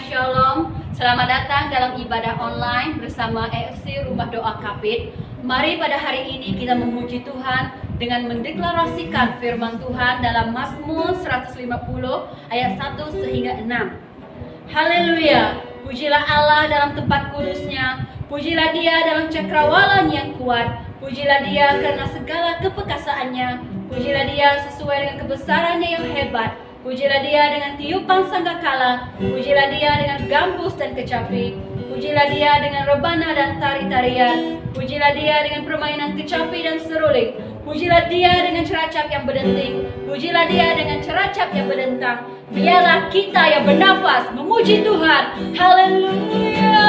Shalom. Selamat datang dalam ibadah online bersama EFC Rumah Doa Kapit. Mari pada hari ini kita memuji Tuhan dengan mendeklarasikan firman Tuhan dalam Mazmur 150 ayat 1 sehingga 6. Haleluya. Pujilah Allah dalam tempat kudusnya. Pujilah Dia dalam cakrawalanya yang kuat. Pujilah Dia karena segala kepekasaannya. Pujilah Dia sesuai dengan kebesarannya yang hebat. Pujilah Dia dengan tiupan sangkakala. Pujilah Dia dengan gambus dan kecapi. Pujilah Dia dengan rebana dan tari-tarian. Pujilah Dia dengan permainan kecapi dan seruling. Pujilah Dia dengan ceracap yang berdenting. Pujilah Dia dengan ceracap yang berdentang. Biarlah kita yang bernafas memuji Tuhan. Haleluya.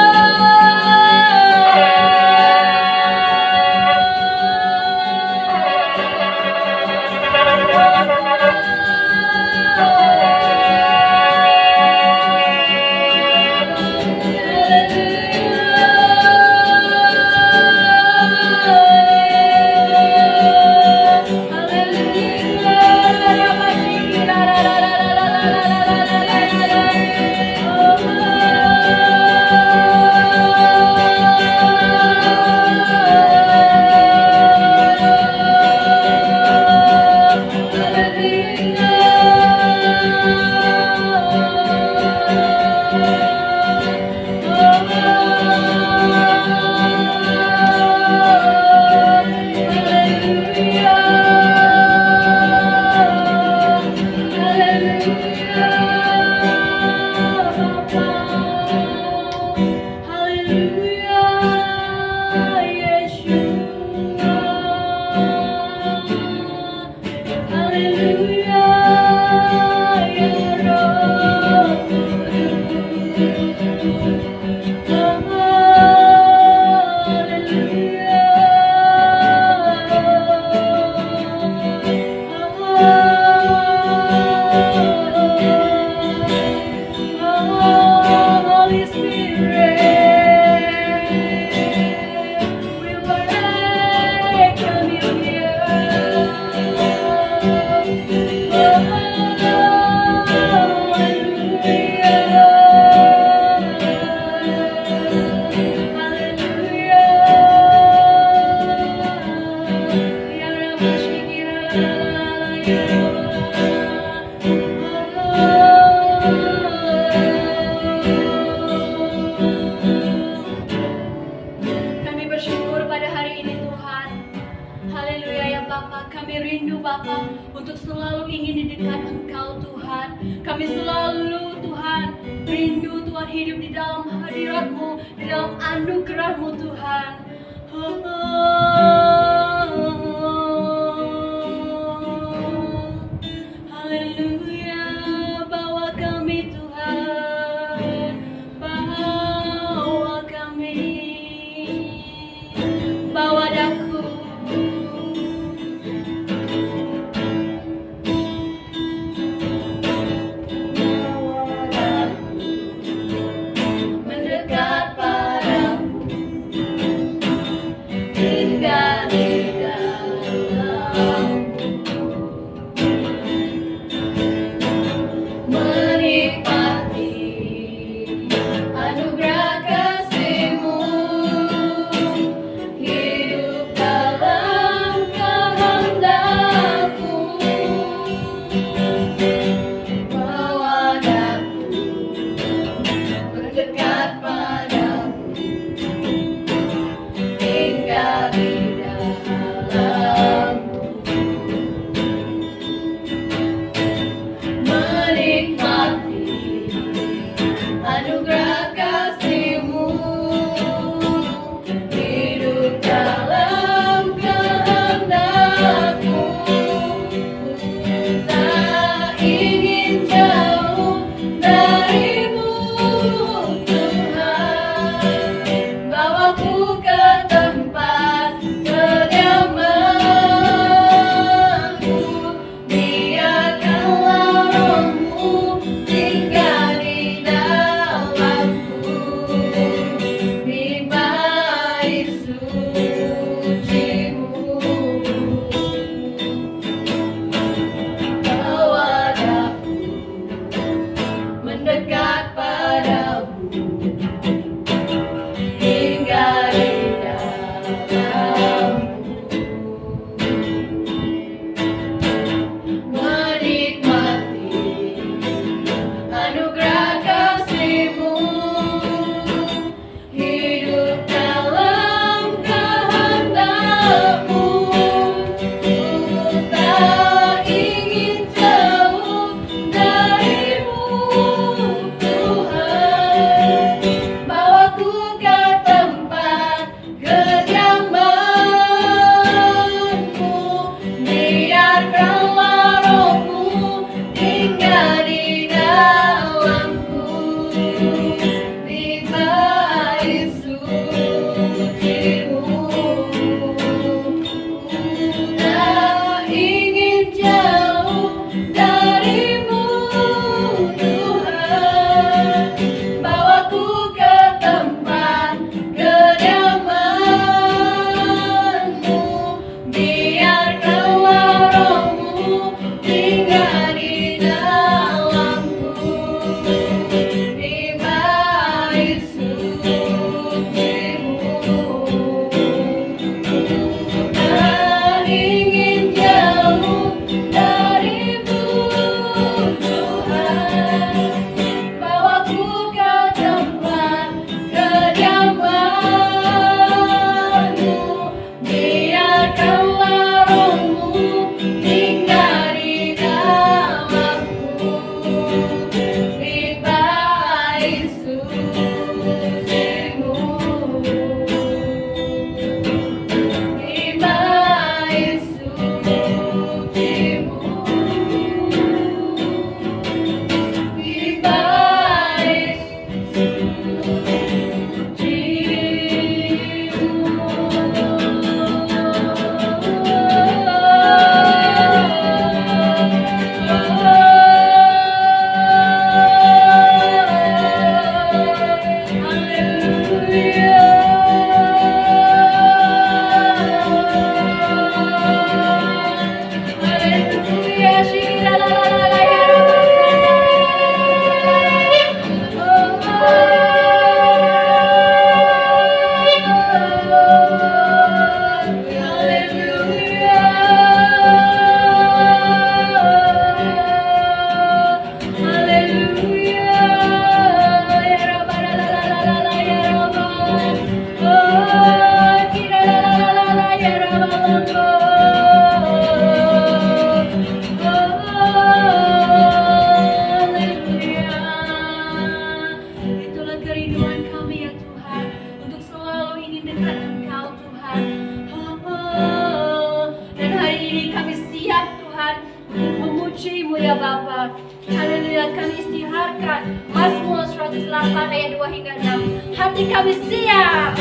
Hingga Mazmur 108 ayat 2 hingga 6. Hati kami siap.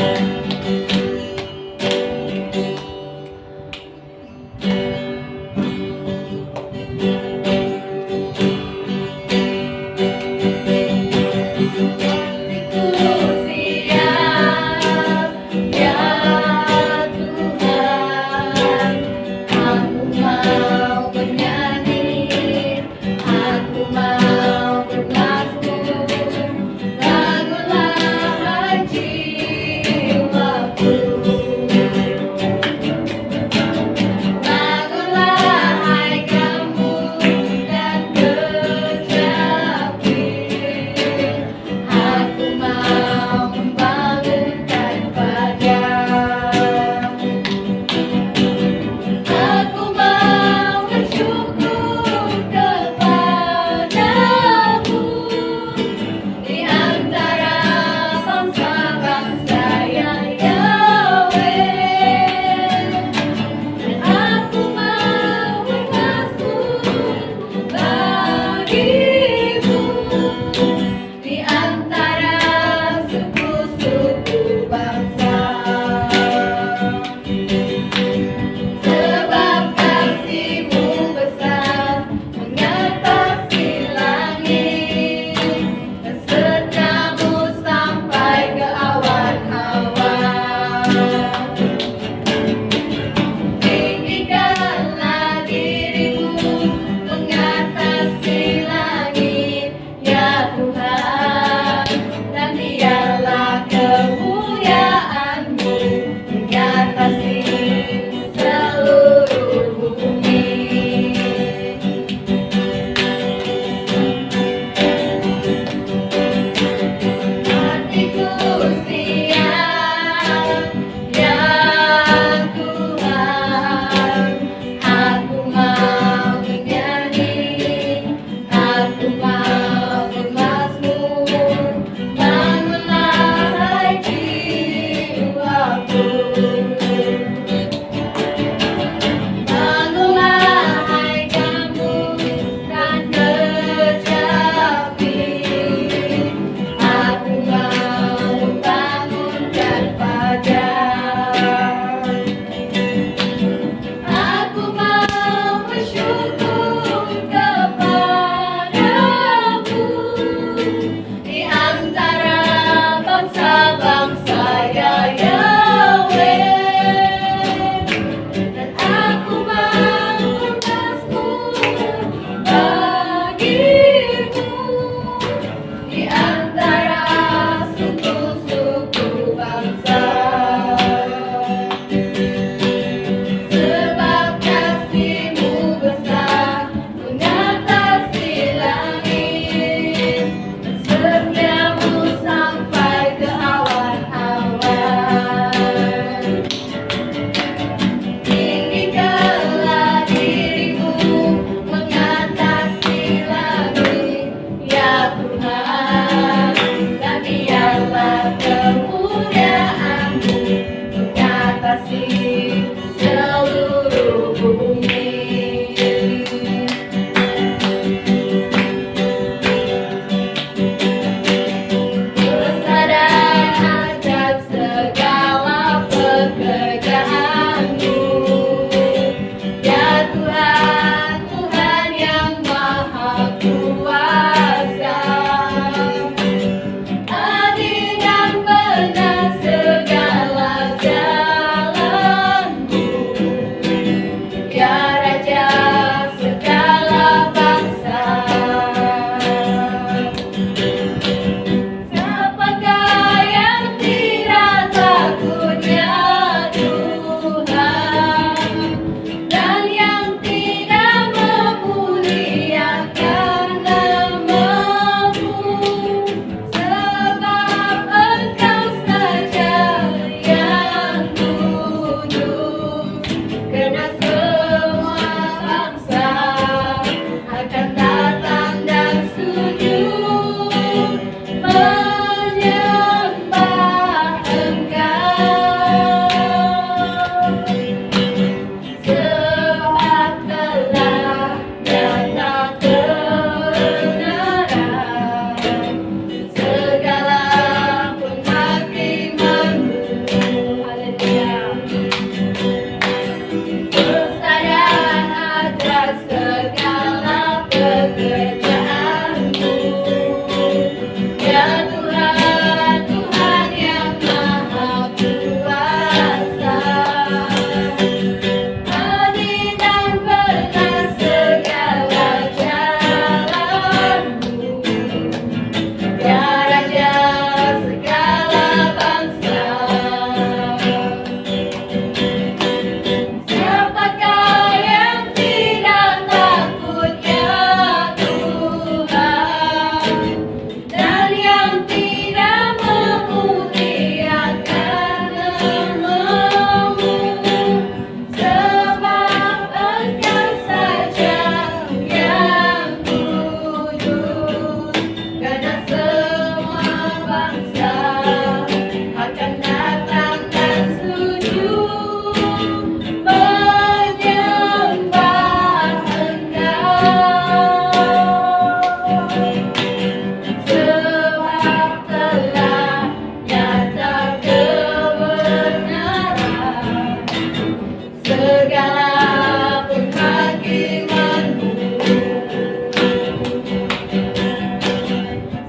segala penghakiman-Mu.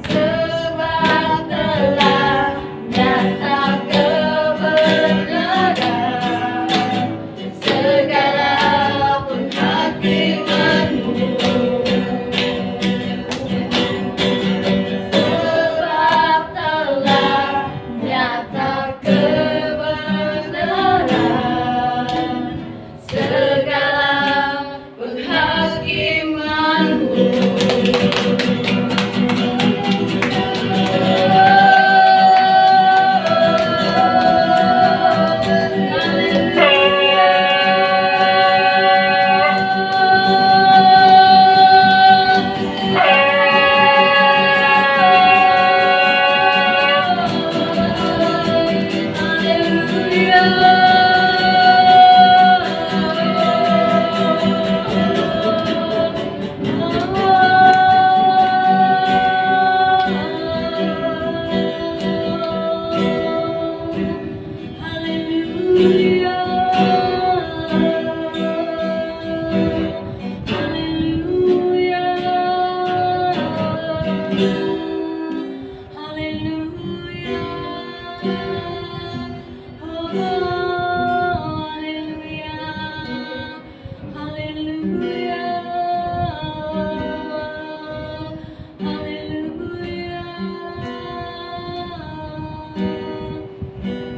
Sebab telah nyata kebenaran segala penghakiman-Mu. Sebab telah nyata kebenaran segala penghakiman-Mu.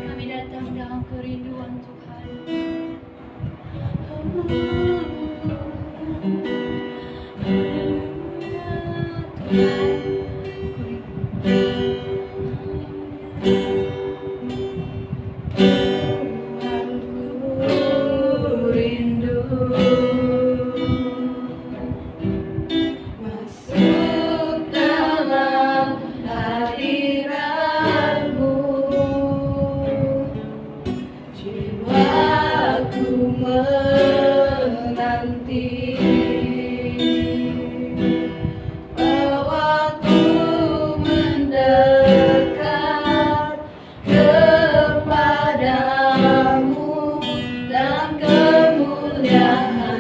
Kami datang dalam kerinduan Tuhan. Tuhanku rindu masuk dalam hadirat-Mu. Jiwaku menanti waktu mendekat kepadamu dalam kemuliaan.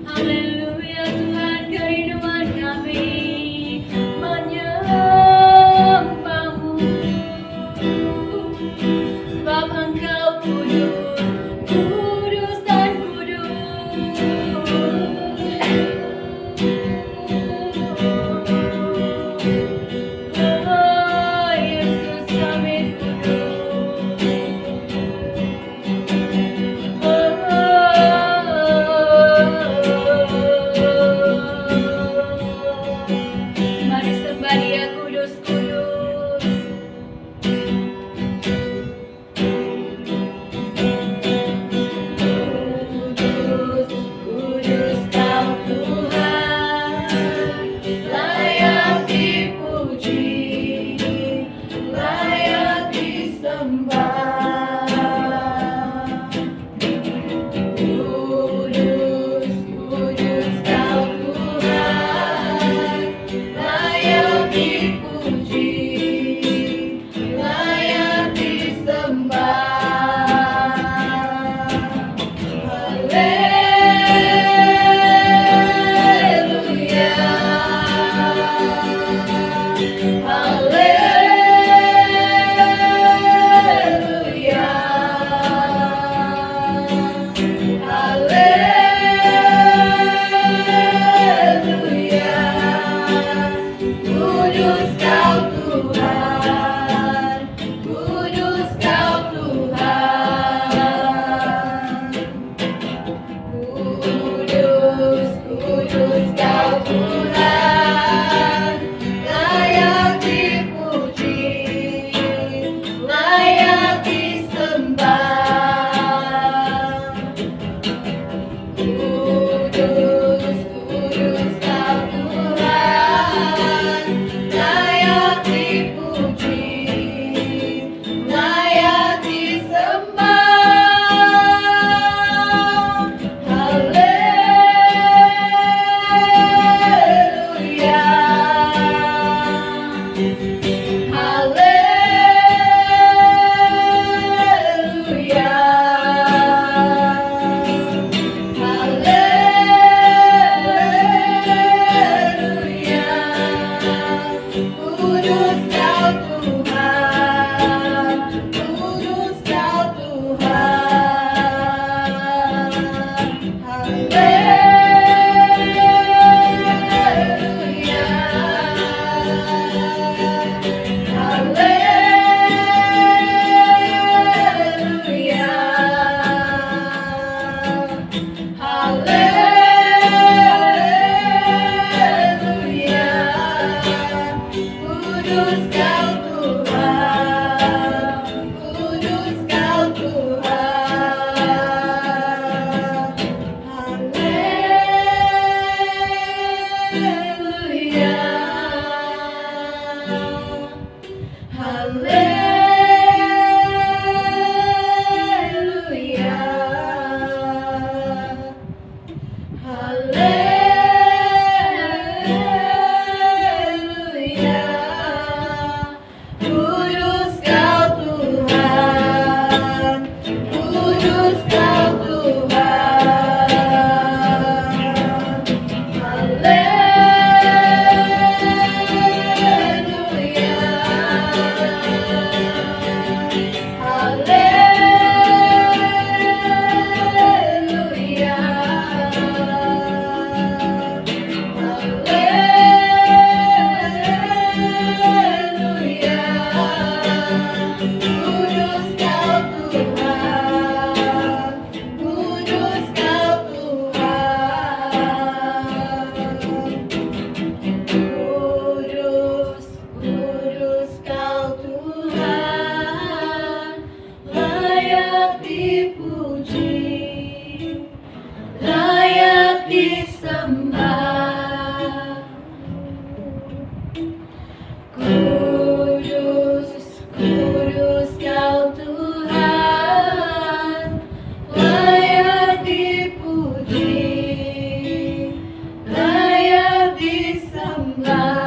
Haleluya Tuhan, kerinduan kami menyembah-Mu, sebab Engkau kudus, kudus dan kudus. Oh Yesus, kami mari sembah Dia kudus, kudus. Kudus, kudus Kau Tuhan, layak dipuji, layak disembah. Kudus, kudus Kau Tuhan, layak dipuji, layak disembah. Haleluya, haleluya, haleluya. Kudus Kau Tuhan, kudus Kau Tuhan. Kudus, kudus Kau Tuhan, layak dipuji, layak disembah. Kudus, kudus Kau Tuhan, layak dipuji, layak disembah. Haleluya, haleluya, haleluya. Kudus Kau Tuhan, kudus Kau Tuhan. Haleluya, haleluya, haleluya. Kudus Kau Tuhan, kudus Kau Tuhan. Haleluya, haleluya, haleluya. Kudus Kau Tuhan, kudus Kau Tuhan. Haleluya, haleluya. disembah. Kudus, kudus Kau Tuhan, layak dipuji, layak disembah.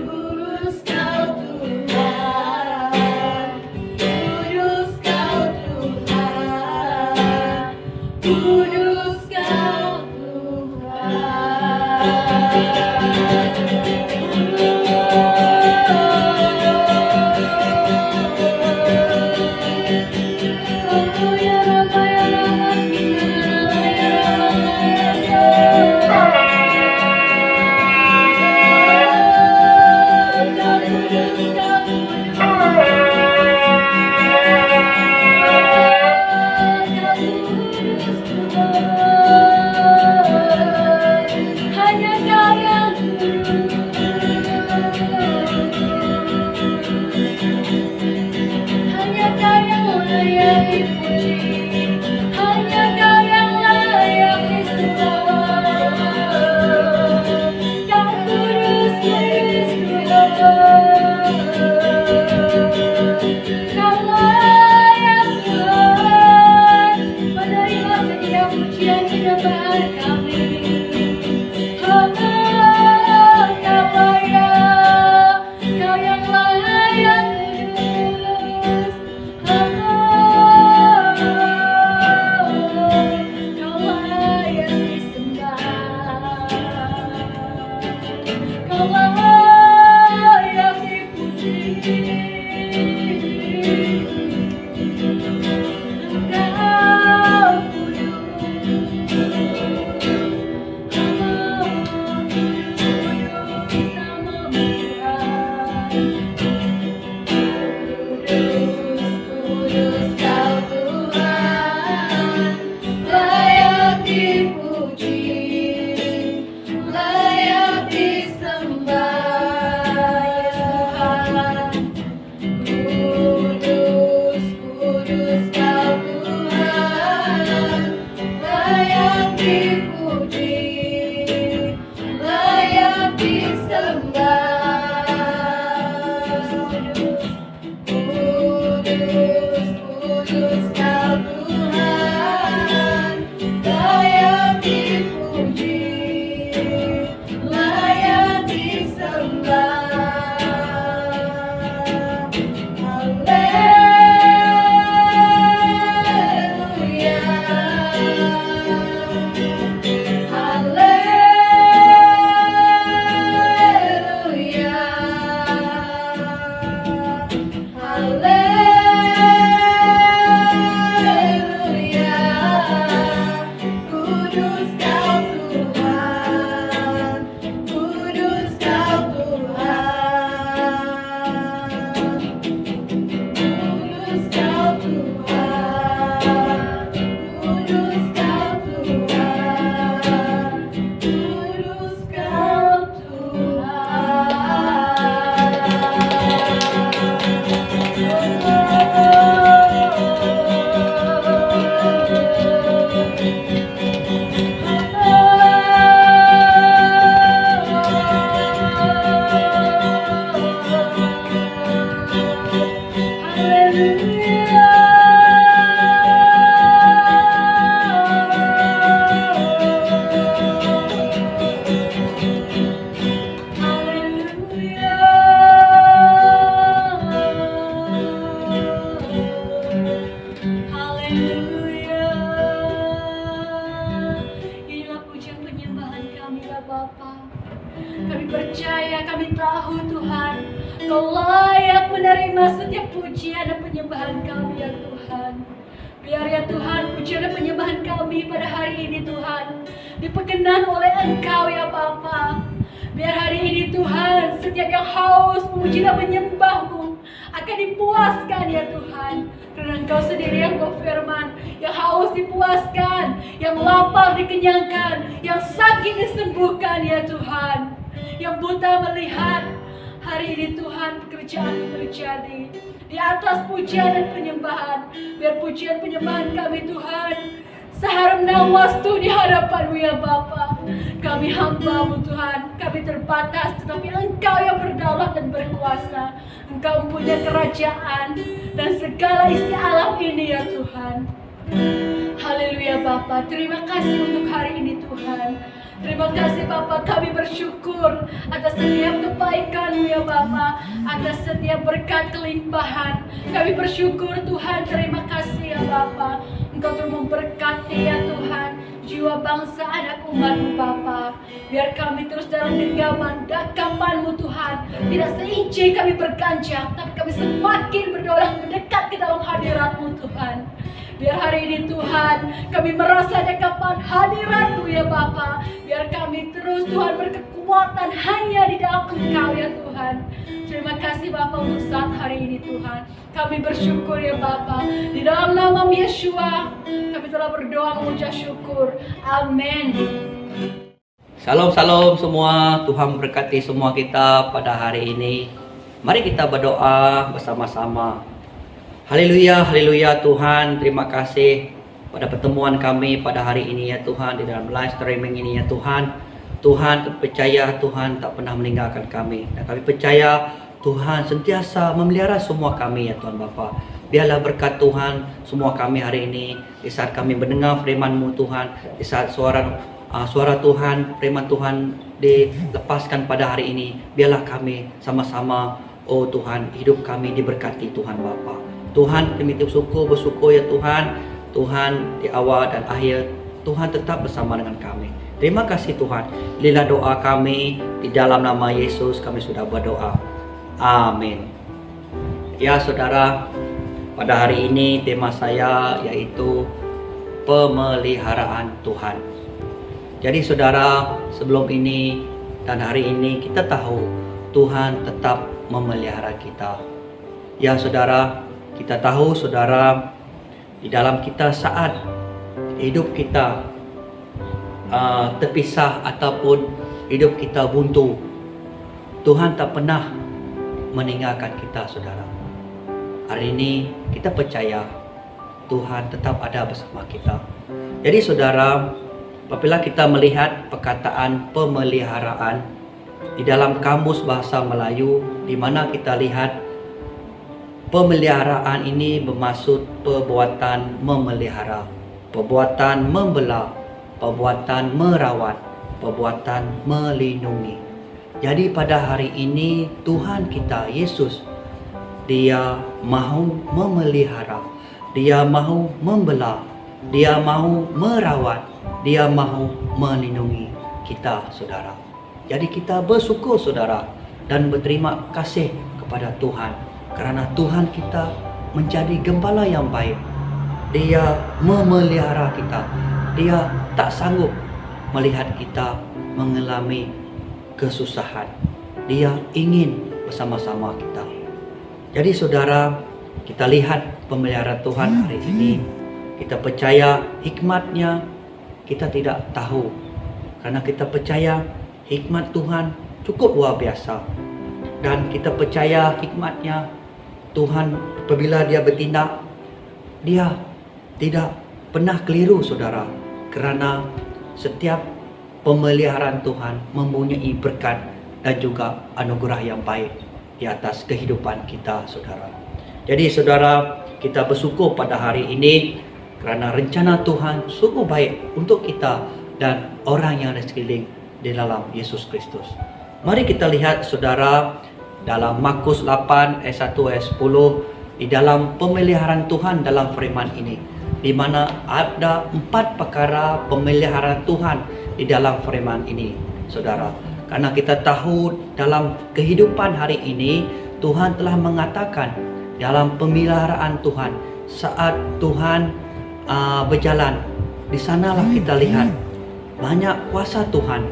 Kudus Kau hanya Kau yang hanya Kau yang layak dipuji, hanya Kau yang layak disembah. Kau kudus, kudus Tuhan, Kau layak Tuhan, menerima setiap pujian penyembahan kami. Kau layak, Kau yang layak kudus. Kau layak disembah. Kau layak dipuji. Kau kudus, namamu Tuhan. terima setiap pujian dan penyembahan kami ya Tuhan. Biar ya Tuhan, pujian dan penyembahan kami pada hari ini Tuhan diperkenan oleh Engkau ya Bapa. Biar hari ini Tuhan, setiap yang haus memuji dan menyembah-Mu akan dipuaskan ya Tuhan. Karena Engkau sendiri yang berfirman, yang haus dipuaskan, yang lapar dikenyangkan, yang sakit disembuhkan ya Tuhan, yang buta melihat. Hari ini Tuhan, pekerjaan terjadi di atas pujian dan penyembahan. Biar pujian penyembahan kami Tuhan seharum nawas tuh di hadapan-Mu ya Bapa. Kami hamba-Mu Tuhan, kami terbatas, tetapi Engkau yang berdaulat dan berkuasa. Engkau mempunyai kerajaan dan segala isi alam ini ya Tuhan. Haleluya Bapa, terima kasih untuk hari ini Tuhan. Terima kasih Bapa, kami bersyukur atas setiap kebaikan-Mu ya Bapa, atas setiap berkat kelimpahan. Kami bersyukur Tuhan, terima kasih ya Bapa. Engkau terus memberkati ya Tuhan jiwa bangsa anak umat-Mu Bapa. Biar kami terus dalam genggaman dakapan-Mu Tuhan. Tidak seinci kami berganjak, tapi kami semakin berdaulat mendekat ke dalam hadirat-Mu Tuhan. Biar hari ini Tuhan, kami merasa dekapan hadirat-Mu ya Bapa. Biar kami terus Tuhan berkekuatan hanya di dalam Engkau ya Tuhan. Terima kasih Bapa untuk saat hari ini Tuhan. Kami bersyukur ya Bapa. Di dalam nama Yeshua, kami telah berdoa mengucap syukur. Amin. Salam salam semua, Tuhan berkati semua kita pada hari ini. Mari kita berdoa bersama-sama. Haleluya, haleluya Tuhan, terima kasih pada pertemuan kami pada hari ini ya Tuhan, di dalam live streaming ini ya Tuhan. Tuhan percaya Tuhan tak pernah meninggalkan kami, dan kami percaya Tuhan sentiasa memelihara semua kami ya Tuhan Bapa. Biarlah berkat Tuhan semua kami hari ini, di saat kami mendengar firman-Mu Tuhan, di saat suara Tuhan, firman Tuhan dilepaskan pada hari ini. Biarlah kami sama-sama, oh Tuhan, hidup kami diberkati Tuhan Bapa. Tuhan, kami bersyukur ya Tuhan. Tuhan di awal dan akhir, Tuhan tetap bersama dengan kami. Terima kasih Tuhan. Inilah doa kami, di dalam nama Yesus kami sudah berdoa. Amin. Ya saudara, pada hari ini tema saya yaitu pemeliharaan Tuhan. Jadi saudara, sebelum ini dan hari ini kita tahu Tuhan tetap memelihara kita. Ya saudara, kita tahu saudara, di dalam kita saat hidup kita terpisah ataupun hidup kita buntu, Tuhan tak pernah meninggalkan kita saudara. Hari ini kita percaya Tuhan tetap ada bersama kita. Jadi saudara, apabila kita melihat perkataan pemeliharaan di dalam kamus bahasa Melayu, di mana kita lihat pemeliharaan ini bermaksud perbuatan memelihara, perbuatan membela, perbuatan merawat, perbuatan melindungi. Jadi pada hari ini Tuhan kita Yesus, Dia mahu memelihara, Dia mahu membela, Dia mahu merawat, Dia mahu melindungi kita saudara. Jadi kita bersyukur saudara dan berterima kasih kepada Tuhan, karena Tuhan kita menjadi gembala yang baik. Dia memelihara kita. Dia tak sanggup melihat kita mengalami kesusahan. Dia ingin bersama-sama kita. Jadi saudara, kita lihat pemeliharaan Tuhan hari ini. Kita percaya hikmat-Nya kita tidak tahu. Karena kita percaya hikmat Tuhan cukup luar biasa. Dan kita percaya hikmat-Nya Tuhan apabila Dia bertindak, Dia tidak pernah keliru saudara. Kerana setiap pemeliharaan Tuhan mempunyai berkat dan juga anugerah yang baik di atas kehidupan kita saudara. Jadi saudara, kita bersyukur pada hari ini kerana rencana Tuhan sungguh baik untuk kita dan orang yang ada sekeliling di dalam Yesus Kristus. Mari kita lihat saudara, dalam Markus 8 ayat 1 ayat 10, di dalam pemeliharaan Tuhan dalam firman ini, di mana ada 4 perkara pemeliharaan Tuhan di dalam firman ini saudara. Karena kita tahu dalam kehidupan hari ini Tuhan telah mengatakan dalam pemeliharaan Tuhan saat Tuhan berjalan. Di sanalah kita lihat banyak kuasa Tuhan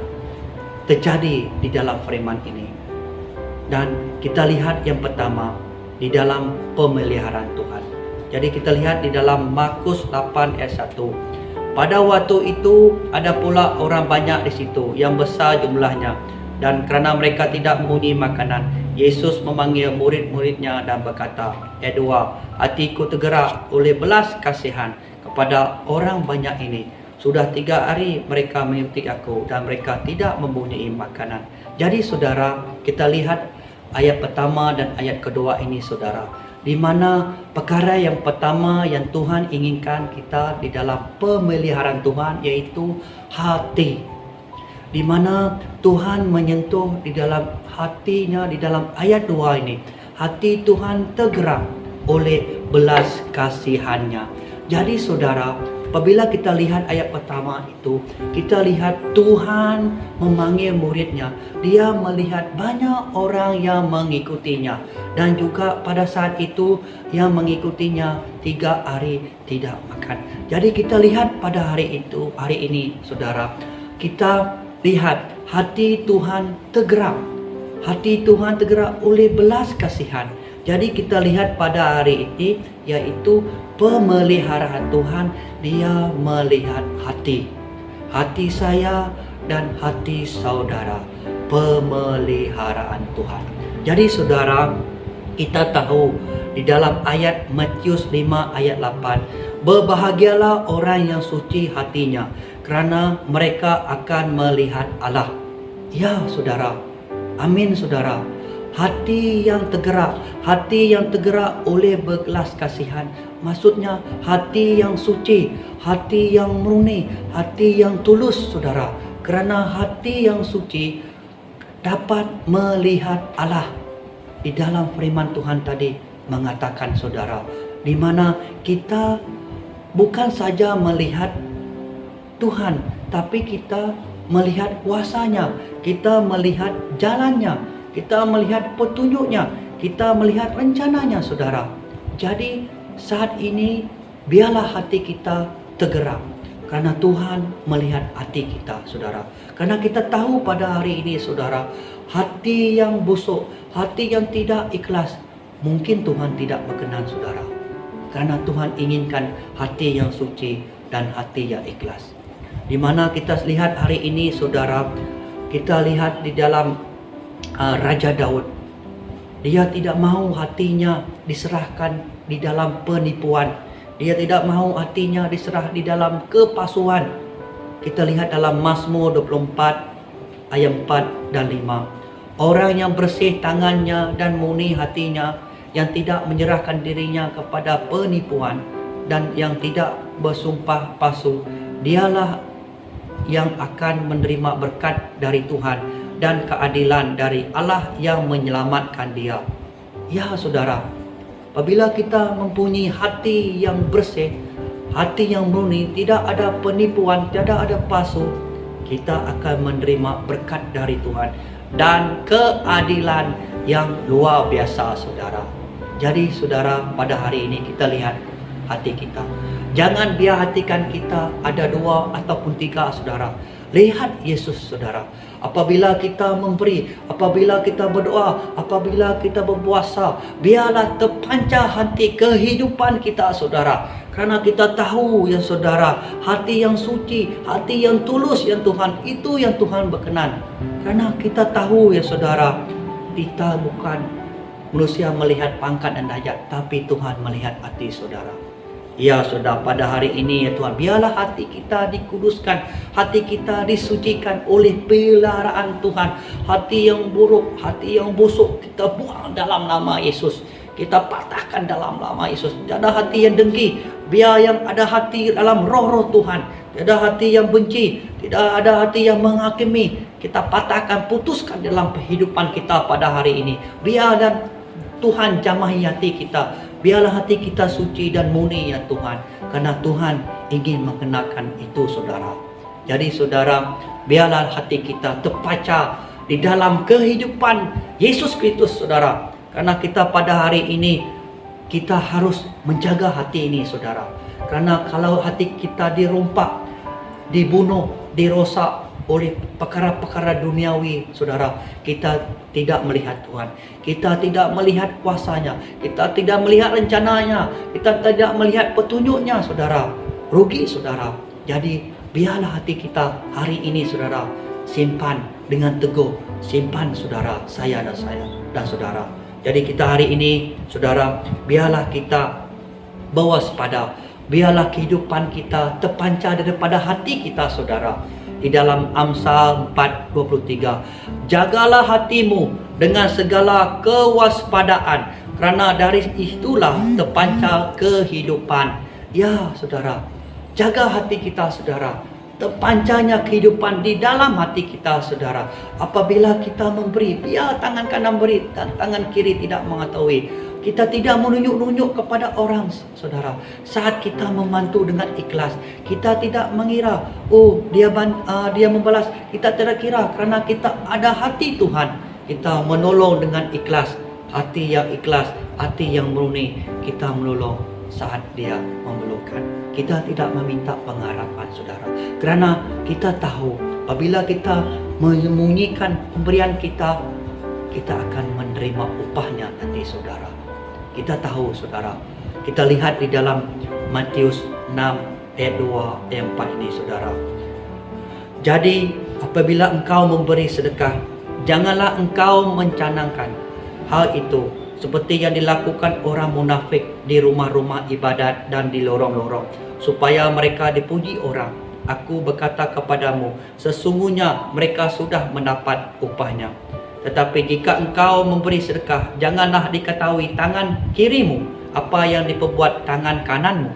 terjadi di dalam firman ini. Dan kita lihat yang pertama di dalam pemeliharaan Tuhan. Jadi kita lihat di dalam Markus 8 ayat 1. Pada waktu itu ada pula orang banyak di situ yang besar jumlahnya, dan kerana mereka tidak mempunyai makanan, Yesus memanggil murid-muridnya dan berkata, ayat 2, hatiku tergerak oleh belas kasihan kepada orang banyak ini. Sudah 3 hari mereka mengikuti aku dan mereka tidak mempunyai makanan. Jadi saudara, kita lihat ayat pertama dan ayat kedua ini saudara, di mana perkara yang pertama yang Tuhan inginkan kita di dalam pemeliharaan Tuhan yaitu hati. Di mana Tuhan menyentuh di dalam hatinya di dalam ayat 2 ini. Hati Tuhan tergerak oleh belas kasihannya. Jadi saudara, apabila kita lihat ayat pertama itu, kita lihat Tuhan memanggil muridnya. Dia melihat banyak orang yang mengikutinya. Dan juga pada saat itu yang mengikutinya 3 hari tidak makan. Jadi kita lihat pada hari ini saudara, kita lihat hati Tuhan tergerak. Hati Tuhan tergerak oleh belas kasihan. Jadi kita lihat pada hari ini yaitu pemeliharaan Tuhan. Dia melihat hati saya dan hati saudara. Pemeliharaan Tuhan. Jadi saudara, kita tahu di dalam ayat Matius 5 ayat 8, berbahagialah orang yang suci hatinya, kerana mereka akan melihat Allah. Ya saudara, amin saudara. Hati yang tergerak oleh belas kasihan. Maksudnya hati yang suci, hati yang murni, hati yang tulus saudara. Kerana hati yang suci dapat melihat Allah. Di dalam firman Tuhan tadi mengatakan saudara, di mana kita bukan saja melihat Tuhan, tapi kita melihat kuasanya, kita melihat jalannya, kita melihat petunjuknya, kita melihat rencananya saudara. Jadi saat ini biarlah hati kita tergerak, karena Tuhan melihat hati kita saudara. Karena kita tahu pada hari ini saudara, hati yang busuk, hati yang tidak ikhlas, mungkin Tuhan tidak berkenan saudara. Karena Tuhan inginkan hati yang suci dan hati yang ikhlas. Di mana kita lihat hari ini saudara, kita lihat di dalam Raja Daud. Dia tidak mahu hatinya diserahkan di dalam penipuan. Dia tidak mahu hatinya diserah di dalam kepalsuan. Kita lihat dalam Mazmur 24 ayat 4 dan 5. Orang yang bersih tangannya dan murni hatinya, yang tidak menyerahkan dirinya kepada penipuan dan yang tidak bersumpah palsu, dialah yang akan menerima berkat dari Tuhan dan keadilan dari Allah yang menyelamatkan dia. Ya saudara, apabila kita mempunyai hati yang bersih, hati yang murni, tidak ada penipuan, tidak ada palsu, kita akan menerima berkat dari Tuhan dan keadilan yang luar biasa saudara. Jadi saudara, pada hari ini kita lihat hati kita. Jangan biar hatikan kita ada 2 ataupun 3 saudara. Lihat Yesus saudara. Apabila kita memberi, apabila kita berdoa, apabila kita berpuasa, biarlah terpancar hati kehidupan kita saudara. Karena kita tahu ya saudara, hati yang suci, hati yang tulus yang Tuhan, itu yang Tuhan berkenan. Karena kita tahu ya saudara, kita bukan manusia melihat pangkat dan derajat, tapi Tuhan melihat hati saudara. Ya saudara, pada hari ini ya Tuhan, biarlah hati kita dikuduskan, hati kita disucikan oleh peliharaan Tuhan. Hati yang buruk, hati yang busuk, kita buang dalam nama Yesus. Kita patahkan dalam nama Yesus. Tidak ada hati yang dengki, biar yang ada hati dalam roh-roh Tuhan. Tidak ada hati yang benci, tidak ada hati yang menghakimi. Kita patahkan, putuskan dalam kehidupan kita pada hari ini. Biar dan Tuhan jamahi hati kita. Biarlah hati kita suci dan murni ya Tuhan. Karena Tuhan ingin mengenakan itu saudara. Jadi saudara, biarlah hati kita terpacar di dalam kehidupan Yesus Kristus saudara. Karena kita pada hari ini, kita harus menjaga hati ini, saudara. Karena kalau hati kita dirompak, dibunuh, dirosak oleh perkara-perkara duniawi, saudara, kita tidak melihat Tuhan, kita tidak melihat kuasanya, kita tidak melihat rencananya, kita tidak melihat petunjuknya, saudara. Rugi, saudara. Jadi biarlah hati kita hari ini, saudara, simpan dengan teguh, simpan, saudara, saya dan saudara. Jadi kita hari ini, saudara, biarlah kita berwaspada, biarlah kehidupan kita terpancar daripada hati kita, saudara. Di dalam Amsal 4:23, jagalah hatimu dengan segala kewaspadaan, kerana dari itulah terpancar kehidupan. Ya, saudara, jaga hati kita, saudara. Terpancarnya kehidupan di dalam hati kita, saudara. Apabila kita memberi, biar tangan kanan beri dan tangan kiri tidak mengetahui. Kita tidak menunjuk-nunjuk kepada orang, saudara. Saat kita membantu dengan ikhlas, kita tidak mengira, oh dia membalas. Kita tidak kira, kerana kita ada hati Tuhan. Kita menolong dengan ikhlas, hati yang ikhlas, hati yang murni. Kita menolong saat dia memerlukan. Kita tidak meminta pengharapan, saudara. Kerana kita tahu, apabila kita menyembunyikan pemberian kita, kita akan menerima upahnya nanti, saudara. Kita tahu, saudara. Kita lihat di dalam Matius 6 ayat 2 ayat 4 ini, saudara. Jadi apabila engkau memberi sedekah, janganlah engkau mencanangkan hal itu seperti yang dilakukan orang munafik di rumah-rumah ibadat dan di lorong-lorong, supaya mereka dipuji orang. Aku berkata kepadamu, sesungguhnya mereka sudah mendapat upahnya. Tetapi jika engkau memberi sedekah, janganlah diketahui tangan kirimu apa yang diperbuat tangan kananmu.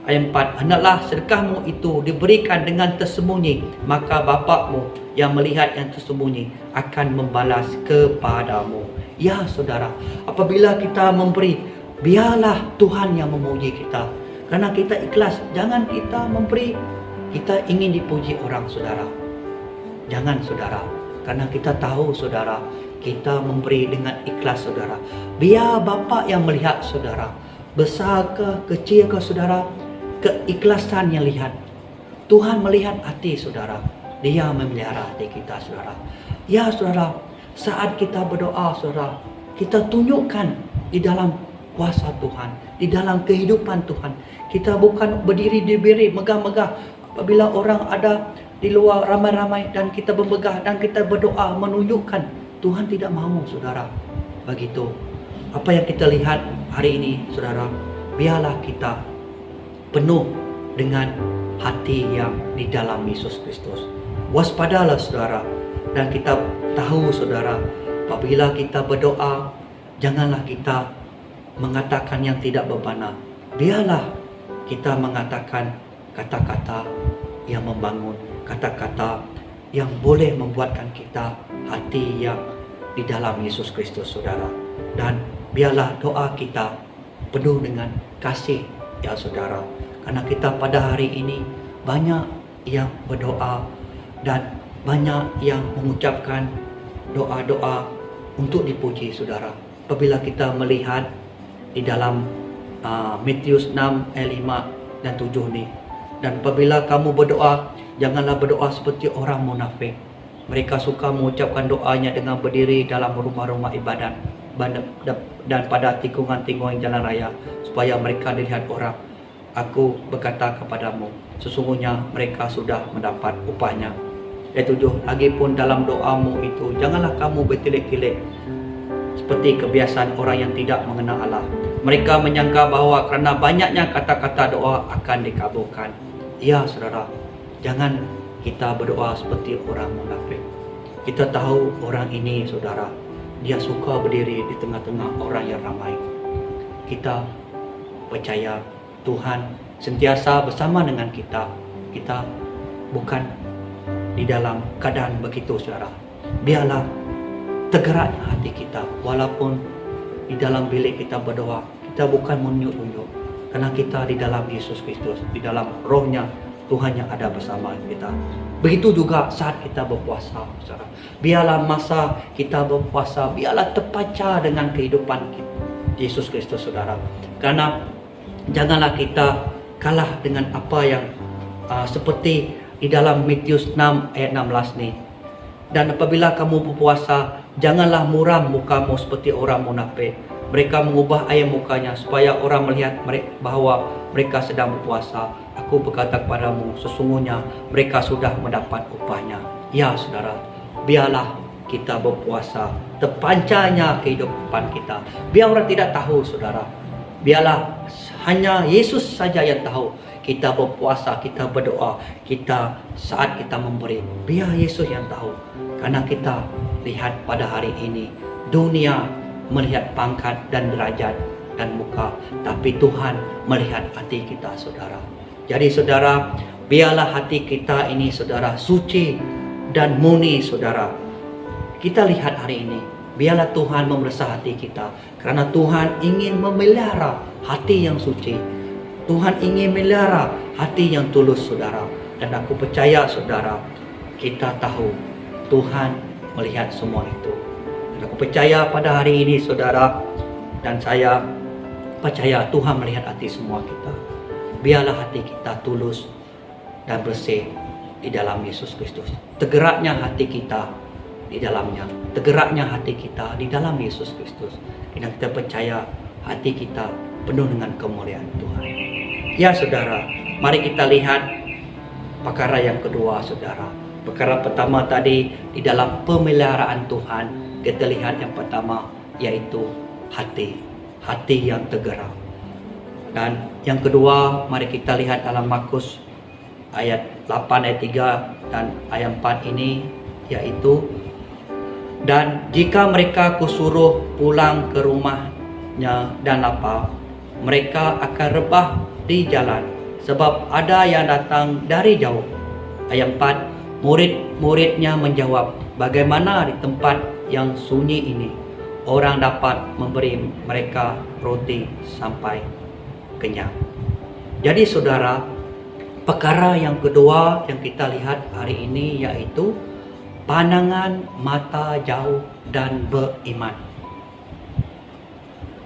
Ayat 4, hendaklah sedekahmu itu diberikan dengan tersembunyi, maka Bapakmu yang melihat yang tersembunyi akan membalas kepadamu. Ya, saudara, apabila kita memberi, biarlah Tuhan yang memuji kita. Karena kita ikhlas, jangan kita memberi kita ingin dipuji orang, saudara. Jangan, saudara. Karena kita tahu, saudara, kita memberi dengan ikhlas, saudara. Biar Bapa yang melihat, saudara. Besar ke kecil ke, saudara, keikhlasan yang lihat. Tuhan melihat hati, saudara. Dia memelihara hati kita, saudara. Ya, saudara, saat kita berdoa, saudara, kita tunjukkan di dalam kuasa Tuhan, di dalam kehidupan Tuhan. Kita bukan berdiri di biri megah-megah. Apabila orang ada di luar ramai-ramai dan kita bermegah dan kita berdoa menunjukkan, Tuhan tidak mahu, saudara. Begitu. Apa yang kita lihat hari ini, saudara, biarlah kita penuh dengan hati yang di dalam Yesus Kristus. Waspadalah, saudara. Dan kita tahu, saudara, apabila kita berdoa, janganlah kita mengatakan yang tidak bermakna. Biarlah kita mengatakan kata-kata yang membangun, kata-kata yang boleh membuatkan kita hati yang di dalam Yesus Kristus, saudara. Dan biarlah doa kita penuh dengan kasih, ya, saudara. Karena kita pada hari ini banyak yang berdoa dan banyak yang mengucapkan doa-doa untuk dipuji, saudara. Apabila kita melihat di dalam Matius 6 ayat 5 dan 7 ni, dan apabila kamu berdoa, janganlah berdoa seperti orang munafik. Mereka suka mengucapkan doanya dengan berdiri dalam rumah-rumah ibadat dan pada tikungan-tikungan jalan raya, supaya mereka dilihat orang. Aku berkata kepadamu, sesungguhnya mereka sudah mendapat upahnya. Ayat 7, lagipun dalam doamu itu, janganlah kamu bertilik-tilik seperti kebiasaan orang yang tidak mengenal Allah. Mereka menyangka bahawa kerana banyaknya kata-kata doa akan dikabulkan. Ya, saudara, jangan kita berdoa seperti orang munafik. Kita tahu orang ini, saudara, dia suka berdiri di tengah-tengah orang yang ramai. Kita percaya Tuhan sentiasa bersama dengan kita. Kita bukan di dalam keadaan begitu, saudara. Biarlah tergeraknya hati kita, walaupun di dalam bilik kita berdoa, kita bukan menunjuk-nunjuk, karena kita di dalam Yesus Kristus, di dalam rohnya Tuhan yang ada bersama kita. Begitu juga saat kita berpuasa, saudara. Biarlah masa kita berpuasa, biarlah terpaca dengan kehidupan Yesus Kristus, saudara. Karena janganlah kita kalah dengan apa yang seperti di dalam Matius 6 ayat 16 nih. Dan apabila kamu berpuasa, janganlah muram mukamu seperti orang munafik. Mereka mengubah air mukanya supaya orang melihat bahawa mereka sedang berpuasa. Aku berkata kepadamu, sesungguhnya mereka sudah mendapat upahnya. Ya saudara, biarlah kita berpuasa, terpancanya kehidupan kita. Biar orang tidak tahu, saudara. Biarlah hanya Yesus saja yang tahu. Kita berpuasa, kita berdoa, kita saat kita memberi, biar Yesus yang tahu. Karena kita lihat pada hari ini, dunia melihat pangkat dan derajat dan muka, tapi Tuhan melihat hati kita, saudara. Jadi saudara, biarlah hati kita ini, saudara, suci dan murni, saudara. Kita lihat hari ini, biarlah Tuhan memeriksa hati kita, karena Tuhan ingin memelihara hati yang suci. Tuhan ingin memelihara hati yang tulus, saudara. Dan aku percaya, saudara, kita tahu Tuhan melihat semua itu. Dan aku percaya pada hari ini, saudara, dan saya percaya Tuhan melihat hati semua kita. Biarlah hati kita tulus dan bersih di dalam Yesus Kristus. Tergeraknya hati kita di dalamnya. Tergeraknya hati kita di dalam Yesus Kristus. Dan kita percaya hati kita penuh dengan kemuliaan Tuhan. Ya saudara, mari kita lihat perkara yang kedua, saudara. Perkara pertama tadi di dalam pemeliharaan Tuhan, kita lihat yang pertama yaitu hati. Hati yang tergerak. Dan yang kedua, mari kita lihat dalam Markus ayat 8 ayat 3 dan ayat 4 ini, yaitu, dan jika mereka kusuruh pulang ke rumahnya dan lapar, mereka akan rebah di jalan, sebab ada yang datang dari jauh. Ayat 4, murid-muridnya menjawab, bagaimana di tempat yang sunyi ini orang dapat memberi mereka roti sampai kenyang. Jadi saudara, perkara yang kedua yang kita lihat hari ini yaitu pandangan mata jauh dan beriman.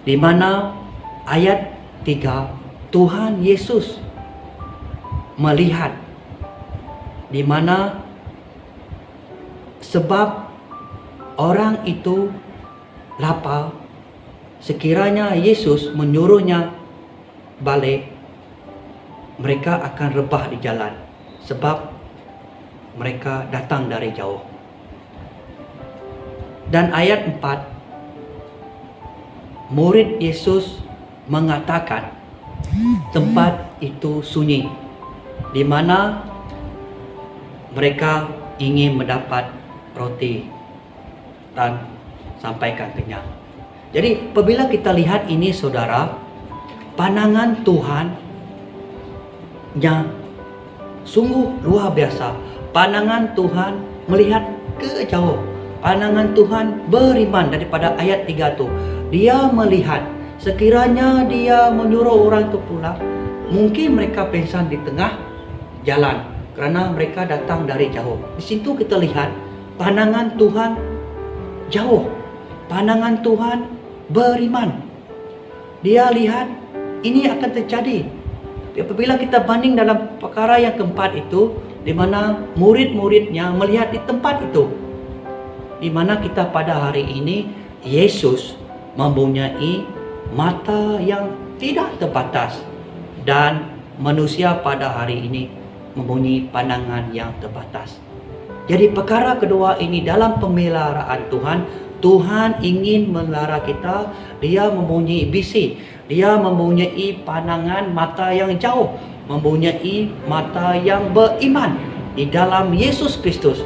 Di mana ayat 3, Tuhan Yesus melihat di mana sebab orang itu lapar, sekiranya Yesus menyuruhnya balik, mereka akan rebah di jalan sebab mereka datang dari jauh. Dan ayat 4, murid Yesus mengatakan tempat itu sunyi, di mana mereka ingin mendapat roti dan sampaikan kenyang. Jadi apabila kita lihat ini, saudara, pandangan Tuhan yang sungguh luar biasa. Pandangan Tuhan melihat ke jauh. Pandangan Tuhan beriman. Daripada ayat 3 tu, dia melihat sekiranya dia menyuruh orang itu pulang, mungkin mereka pingsan di tengah jalan kerana mereka datang dari jauh. Di situ kita lihat pandangan Tuhan jauh. Pandangan Tuhan beriman. Dia lihat ini akan terjadi. Apabila kita banding dalam perkara yang keempat itu, di mana murid-muridnya melihat di tempat itu, di mana kita pada hari ini, Yesus mempunyai mata yang tidak terbatas, dan manusia pada hari ini mempunyai pandangan yang terbatas. Jadi perkara kedua ini dalam pemeliharaan Tuhan, Tuhan ingin memelihara kita. Dia mempunyai visi, dia mempunyai pandangan mata yang jauh, mempunyai mata yang beriman di dalam Yesus Kristus.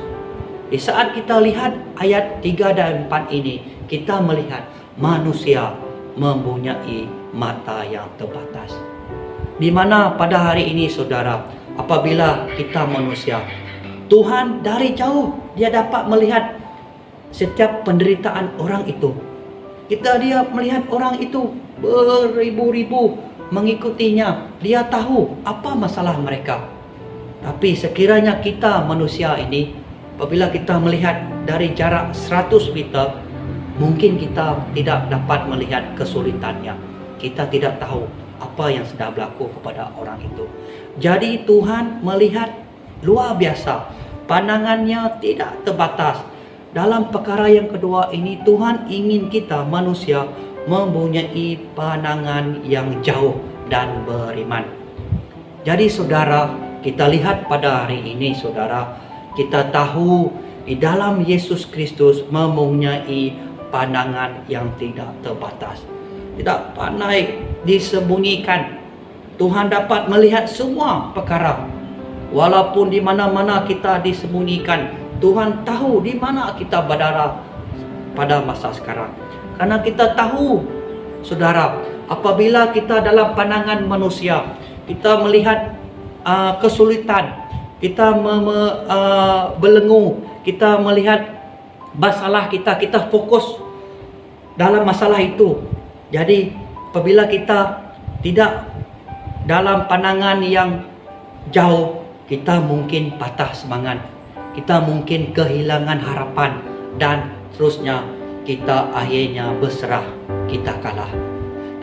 Di saat kita lihat ayat 3 dan 4 ini, kita melihat manusia mempunyai mata yang terbatas. Di mana pada hari ini, saudara, apabila kita manusia, Tuhan dari jauh dia dapat melihat setiap penderitaan orang itu. Dia melihat orang itu beribu-ribu mengikutinya. Dia tahu apa masalah mereka. Tapi sekiranya kita manusia ini, apabila kita melihat dari jarak 100 meter, mungkin kita tidak dapat melihat kesulitannya. Kita tidak tahu apa yang sedang berlaku kepada orang itu. Jadi Tuhan melihat luar biasa. Pandangannya tidak terbatas. Dalam perkara yang kedua ini, Tuhan ingin kita manusia mempunyai pandangan yang jauh dan beriman. Jadi saudara, kita lihat pada hari ini saudara, kita tahu di dalam Yesus Kristus mempunyai pandangan yang tidak terbatas. Tidak pandai disembunyikan. Tuhan dapat melihat semua perkara. Walaupun di mana-mana kita disembunyikan, Tuhan tahu di mana kita berada pada masa sekarang. Karena kita tahu, saudara, apabila kita dalam pandangan manusia, kita melihat kesulitan, kita belenggu, kita melihat masalah kita fokus dalam masalah itu. Jadi apabila kita tidak dalam pandangan yang jauh, kita mungkin patah semangat, kita mungkin kehilangan harapan, dan terusnya kita akhirnya berserah, kita kalah.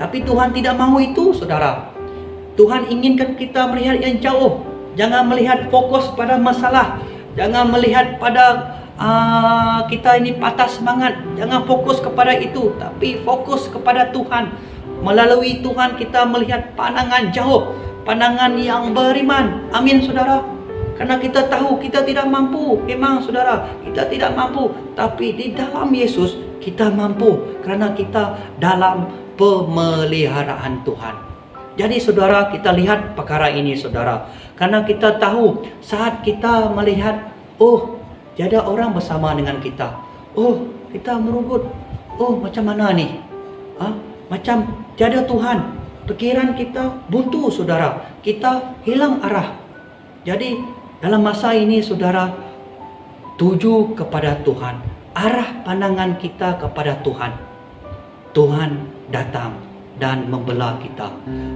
Tapi Tuhan tidak mahu itu saudara. Tuhan inginkan kita melihat yang jauh. Jangan melihat fokus pada masalah. Jangan melihat pada kita ini patah semangat. Jangan fokus kepada itu, tapi fokus kepada Tuhan. Melalui Tuhan kita melihat pandangan jauh, pandangan yang beriman. Amin saudara. Karena kita tahu kita tidak mampu. Memang saudara, kita tidak mampu. Tapi di dalam Yesus kita mampu. Karena kita dalam pemeliharaan Tuhan. Jadi saudara, kita lihat perkara ini saudara. Karena kita tahu saat kita melihat, oh, tiada orang bersama dengan kita. Oh, kita merugut. Oh, macam mana ni? Macam tiada Tuhan. Pikiran kita buntu saudara. Kita hilang arah. Jadi dalam masa ini saudara, tuju kepada Tuhan. Arah pandangan kita kepada Tuhan. Tuhan datang dan membela kita.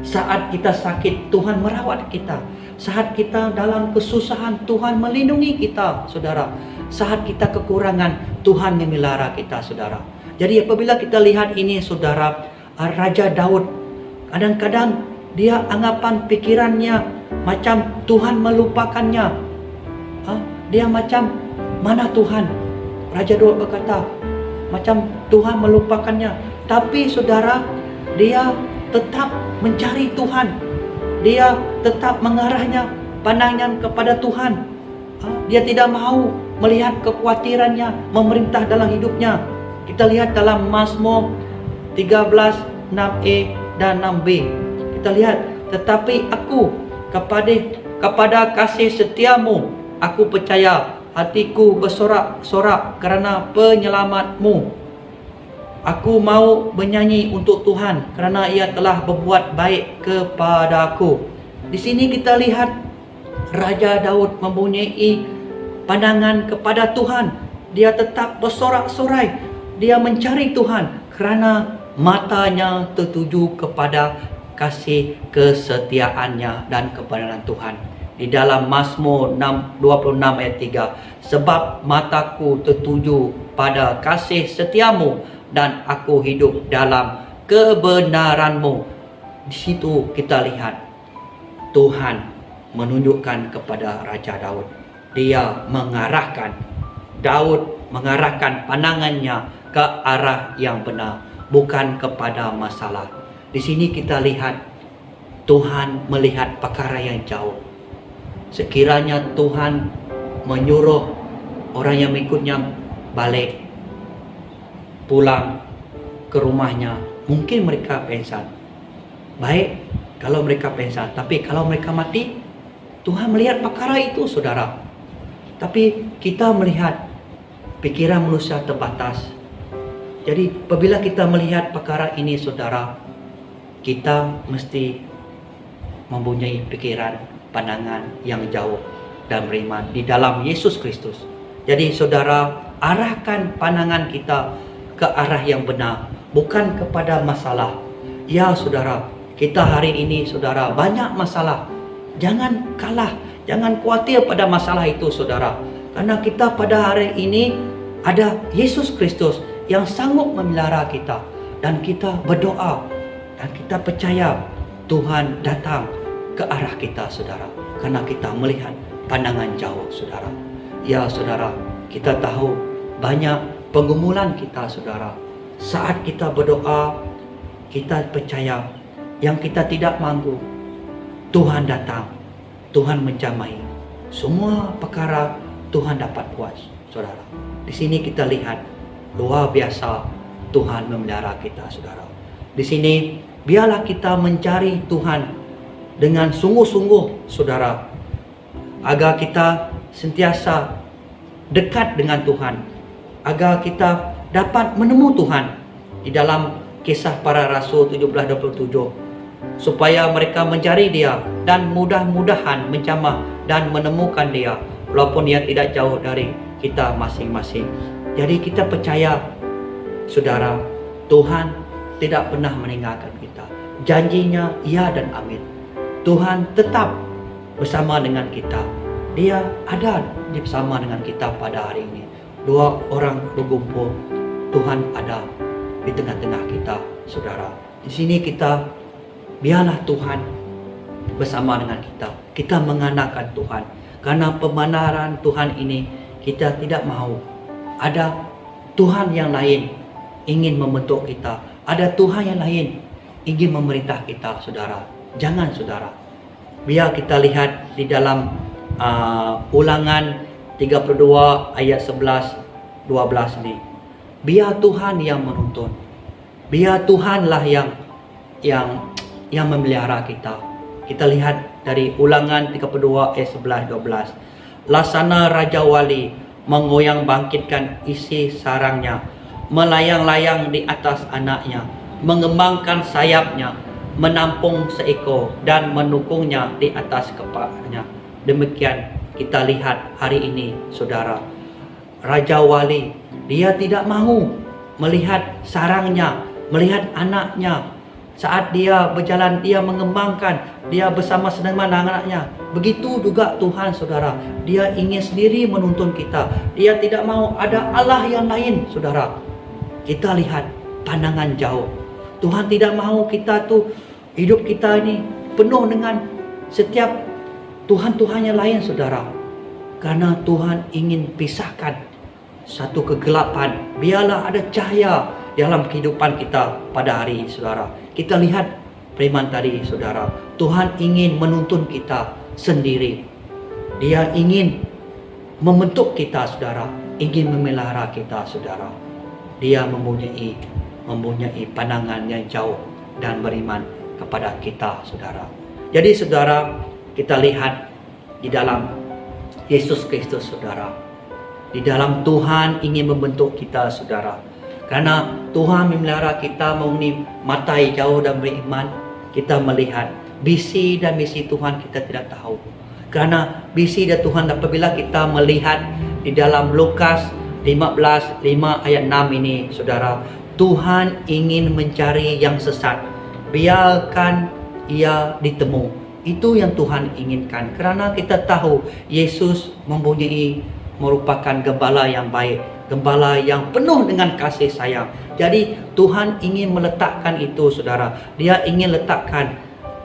Saat kita sakit, Tuhan merawat kita. Saat kita dalam kesusahan, Tuhan melindungi kita, saudara. Saat kita kekurangan, Tuhan memelihara kita, saudara. Jadi apabila kita lihat ini, saudara, Raja Daud, kadang-kadang dia anggapan pikirannya macam Tuhan melupakannya. Dia macam, mana Tuhan? Raja Daud berkata, macam Tuhan melupakannya. Tapi saudara, dia tetap mencari Tuhan. Dia tetap mengarahnya pandangan kepada Tuhan. Dia tidak mahu melihat kekhawatirannya memerintah dalam hidupnya. Kita lihat dalam Mazmur 13, 6a dan 6b. Kita lihat, tetapi aku kepada kasih setiamu, aku percaya, hatiku bersorak-sorak kerana penyelamatmu. Aku mau menyanyi untuk Tuhan kerana Ia telah berbuat baik kepadaku. Di sini kita lihat Raja Daud mempunyai pandangan kepada Tuhan. Dia tetap bersorak-sorai. Dia mencari Tuhan kerana matanya tertuju kepada kasih kesetiaannya dan kebenaran Tuhan. Di dalam Mazmur 26 ayat 3, sebab mataku tertuju pada kasih setiamu dan aku hidup dalam kebenaranmu. Di situ kita lihat Tuhan menunjukkan kepada Raja Daud. Dia mengarahkan pandangannya ke arah yang benar, bukan kepada masalah. Di sini kita lihat Tuhan melihat perkara yang jauh. Sekiranya Tuhan menyuruh orang yang mengikutnya balik pulang ke rumahnya, mungkin mereka pengsan. Baik kalau mereka pengsan, tapi kalau mereka mati, Tuhan melihat perkara itu saudara. Tapi kita melihat pikiran manusia terbatas. Jadi apabila kita melihat perkara ini saudara, kita mesti mempunyai pikiran, pandangan yang jauh dan beriman di dalam Yesus Kristus. Jadi saudara, arahkan pandangan kita ke arah yang benar, bukan kepada masalah. Ya saudara, kita hari ini saudara banyak masalah. Jangan kalah, Jangan khawatir pada masalah itu, saudara. Karena kita pada hari ini ada Yesus Kristus yang sanggup memelihara kita. Dan kita berdoa dan kita percaya Tuhan datang ke arah kita, saudara. Karena kita melihat pandangan jauh, saudara. Ya, saudara, kita tahu banyak pergumulan kita, saudara. Saat kita berdoa, kita percaya yang kita tidak mampu, Tuhan datang, Tuhan menjamai. Semua perkara Tuhan dapat buat, saudara. Di sini kita lihat luar biasa Tuhan memelihara kita, saudara. Di sini biarlah kita mencari Tuhan dengan sungguh-sungguh, saudara, agar kita sentiasa dekat dengan Tuhan, agar kita dapat menemu Tuhan di dalam Kisah Para Rasul 17:27, supaya mereka mencari Dia dan mudah-mudahan menjamah dan menemukan Dia, walaupun Dia tidak jauh dari kita masing-masing. Jadi kita percaya, saudara, Tuhan tidak pernah meninggalkan kita. Janjinya ya dan amin. Tuhan tetap bersama dengan kita. Dia ada bersama dengan kita pada hari ini. Dua orang berkumpul, Tuhan ada di tengah-tengah kita, saudara. Di sini kita biarlah Tuhan bersama dengan kita. Kita mengandalkan Tuhan. Karena pembenaran Tuhan ini kita tidak mahu ada Tuhan yang lain ingin membentuk kita. Ada Tuhan yang lain ingin memerintah kita, saudara. Jangan, saudara. Biar kita lihat di dalam Ulangan 32 ayat 11-12 ini. Biar Tuhan yang menuntun. Biar Tuhanlah yang memelihara kita. Kita lihat dari Ulangan 32 ayat 11-12. Laksana Raja Wali mengoyang bangkitkan isi sarangnya, melayang-layang di atas anaknya, mengembangkan sayapnya, menampung seekor dan menukungnya di atas kepalanya. Demikian kita lihat hari ini, saudara. Raja Wali, dia tidak mahu melihat sarangnya, melihat anaknya. Saat dia berjalan, dia mengembangkan, dia bersama senang anaknya. Begitu juga Tuhan, saudara. Dia ingin sendiri menuntun kita. Dia tidak mau ada Allah yang lain, saudara. Kita lihat pandangan jauh. Tuhan tidak mau kita tuh hidup kita ini penuh dengan setiap Tuhan-Tuhan yang lain, saudara. Karena Tuhan ingin pisahkan satu kegelapan. Biarlah ada cahaya dalam kehidupan kita pada hari ini, saudara. Kita lihat firman tadi, saudara. Tuhan ingin menuntun kita sendiri. Dia ingin membentuk kita, saudara. Ingin memelihara kita, saudara. Dia mempunyai pandangan yang jauh dan beriman kepada kita, saudara. Jadi, saudara, kita lihat di dalam Yesus Kristus, saudara. Di dalam Tuhan ingin membentuk kita, saudara. Karena Tuhan memelihara kita mengenai mata jauh dan beriman. Kita melihat visi dan misi Tuhan kita tidak tahu. Karena visi dan Tuhan apabila kita melihat di dalam Lukas 15:5 ayat 6 ini, saudara. Tuhan ingin mencari yang sesat. Biarkan ia ditemu. Itu yang Tuhan inginkan. Karena kita tahu Yesus merupakan gembala yang baik, gembala yang penuh dengan kasih sayang. Jadi Tuhan ingin meletakkan itu, saudara. Dia ingin letakkan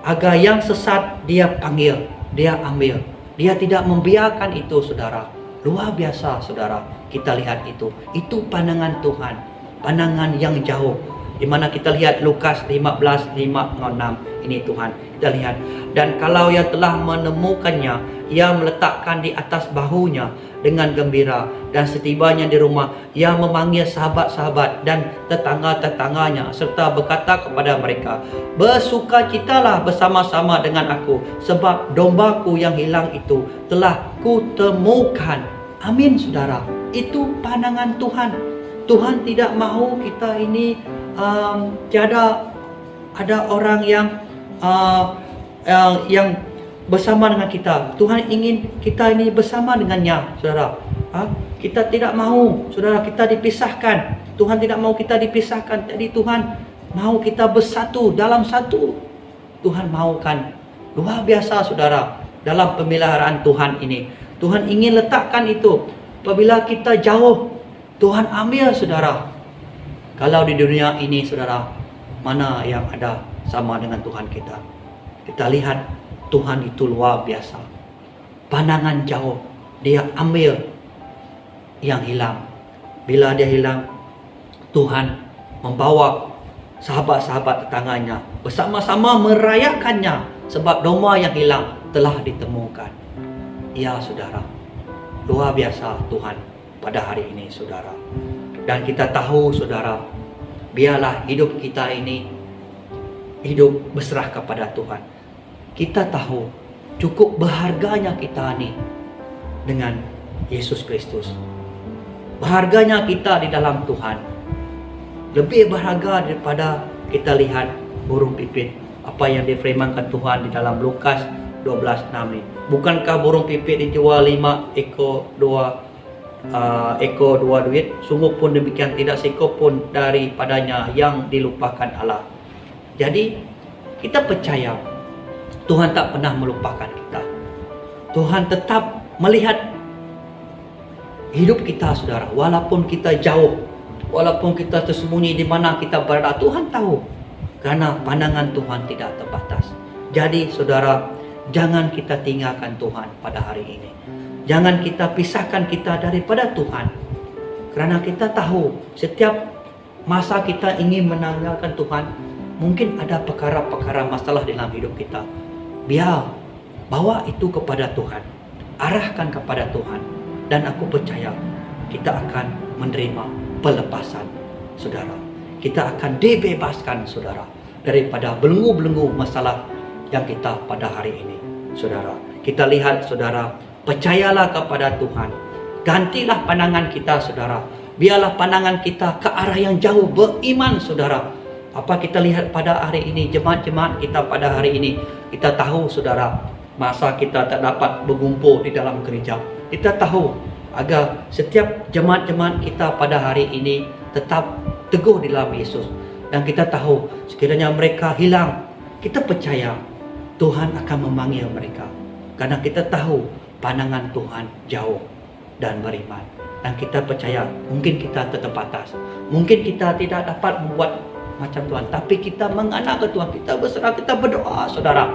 agar yang sesat dia panggil, dia ambil. Dia tidak membiarkan itu, saudara. Luar biasa, saudara. Kita lihat itu. Itu pandangan Tuhan, pandangan yang jauh. Di mana kita lihat Lukas 15:5-6 ini Tuhan. Kita lihat, dan kalau ia telah menemukannya, ia meletakkan di atas bahunya dengan gembira, dan setibanya di rumah, ia memanggil sahabat-sahabat dan tetangga-tetangganya serta berkata kepada mereka, bersukacitalah bersama-sama dengan aku, sebab dombaku yang hilang itu telah kutemukan. Amin, saudara. Itu pandangan Tuhan. Tuhan tidak mahu kita ini tiada ada orang yang bersama dengan kita. Tuhan ingin kita ini bersama dengannya, saudara. Kita tidak mahu, saudara, kita dipisahkan. Tuhan tidak mahu kita dipisahkan. Jadi Tuhan mahu kita bersatu dalam satu. Tuhan mahukan. Luar biasa, saudara. dalam pemeliharaan Tuhan ini. Tuhan ingin letakkan itu. Apabila kita jauh, Tuhan ambil saudara. Kalau di dunia ini saudara, mana yang ada sama dengan Tuhan kita? Kita lihat Tuhan itu luar biasa. Pandangan jauh, dia ambil yang hilang. Bila dia hilang, Tuhan membawa sahabat-sahabat tetangganya bersama-sama merayakannya sebab domba yang hilang telah ditemukan. Ya saudara, luar biasa Tuhan pada hari ini saudara. Dan kita tahu saudara, biarlah hidup kita ini hidup berserah kepada Tuhan. Kita tahu cukup berharganya kita ini dengan Yesus Kristus. Berharganya kita di dalam Tuhan. Lebih berharga daripada kita lihat burung pipit. Apa yang difirmankan Tuhan di dalam Lukas 12:6 ini. Bukankah burung pipit dijual 5 ekor 2 duit? Sungguh pun demikian tidak seekor pun daripadanya yang dilupakan Allah. Jadi kita percaya Tuhan tak pernah melupakan kita. Tuhan tetap melihat hidup kita saudara. Walaupun kita jauh, walaupun kita tersembunyi di mana kita berada, Tuhan tahu. Karena pandangan Tuhan tidak terbatas. Jadi saudara, jangan kita tinggalkan Tuhan pada hari ini. Jangan kita pisahkan kita daripada Tuhan. Karena kita tahu setiap masa kita ingin meninggalkan Tuhan, mungkin ada perkara-perkara masalah dalam hidup kita. Biar bawa itu kepada Tuhan. Arahkan kepada Tuhan. Dan aku percaya kita akan menerima pelepasan saudara. Kita akan dibebaskan saudara daripada belenggu-belenggu masalah yang kita pada hari ini saudara. Kita lihat saudara, percayalah kepada Tuhan. Gantilah pandangan kita saudara. Biarlah pandangan kita ke arah yang jauh, beriman saudara. Apa kita lihat pada hari ini, jemaat-jemaat kita pada hari ini, kita tahu saudara, masa kita tak dapat berkumpul di dalam gereja. Kita tahu agar setiap jemaat-jemaat kita pada hari ini tetap teguh di dalam Yesus. Dan kita tahu sekiranya mereka hilang, kita percaya Tuhan akan memanggil mereka. Karena kita tahu pandangan Tuhan jauh dan beriman. Dan kita percaya mungkin kita terbatas. Mungkin kita tidak dapat membuat macam Tuhan. Tapi kita menganak ke Tuhan. Kita berserah, kita berdoa saudara.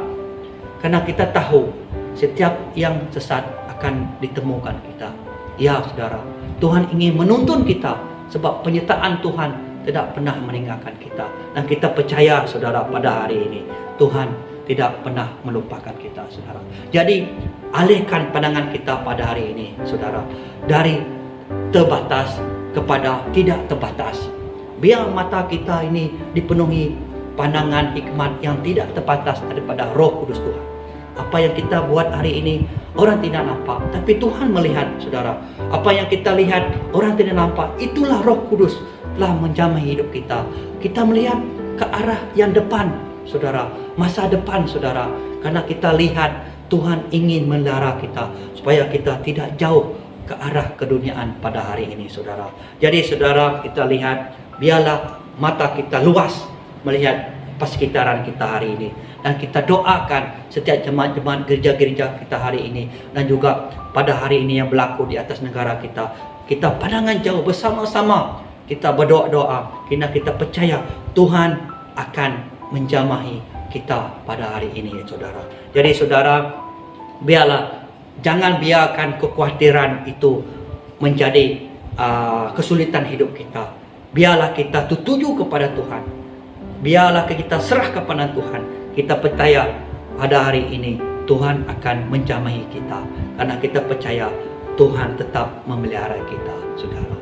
Karena kita tahu setiap yang sesat akan ditemukan kita. Ya saudara, Tuhan ingin menuntun kita. Sebab penyertaan Tuhan tidak pernah meninggalkan kita. Dan kita percaya saudara pada hari ini Tuhan tidak pernah melupakan kita saudara. Jadi alihkan pandangan kita pada hari ini saudara, dari terbatas kepada tidak terbatas. Biar mata kita ini dipenuhi pandangan hikmat yang tidak terbatas daripada Roh Kudus Tuhan. Apa yang kita buat hari ini orang tidak nampak, tapi Tuhan melihat saudara. Apa yang kita lihat orang tidak nampak, itulah Roh Kudus telah menjamah hidup kita. Kita melihat ke arah yang depan saudara, masa depan saudara. Karena kita lihat Tuhan ingin memelihara kita supaya kita tidak jauh ke arah keduniaan pada hari ini saudara. Jadi saudara, kita lihat biarlah mata kita luas melihat persekitaran kita hari ini. Dan kita doakan setiap jemaat-jemaat gereja-gereja kita hari ini. Dan juga pada hari ini yang berlaku di atas negara kita. Kita pandangan jauh bersama-sama. Kita berdoa-doa. Karena kita percaya Tuhan akan menjamahi kita pada hari ini saudara. Jadi saudara, biarlah jangan biarkan kekhawatiran itu menjadi kesulitan hidup kita. Biarlah kita tuju kepada Tuhan. Biarlah kita serah kepada Tuhan. Kita percaya pada hari ini Tuhan akan menjamahi kita. Karena kita percaya Tuhan tetap memelihara kita saudara.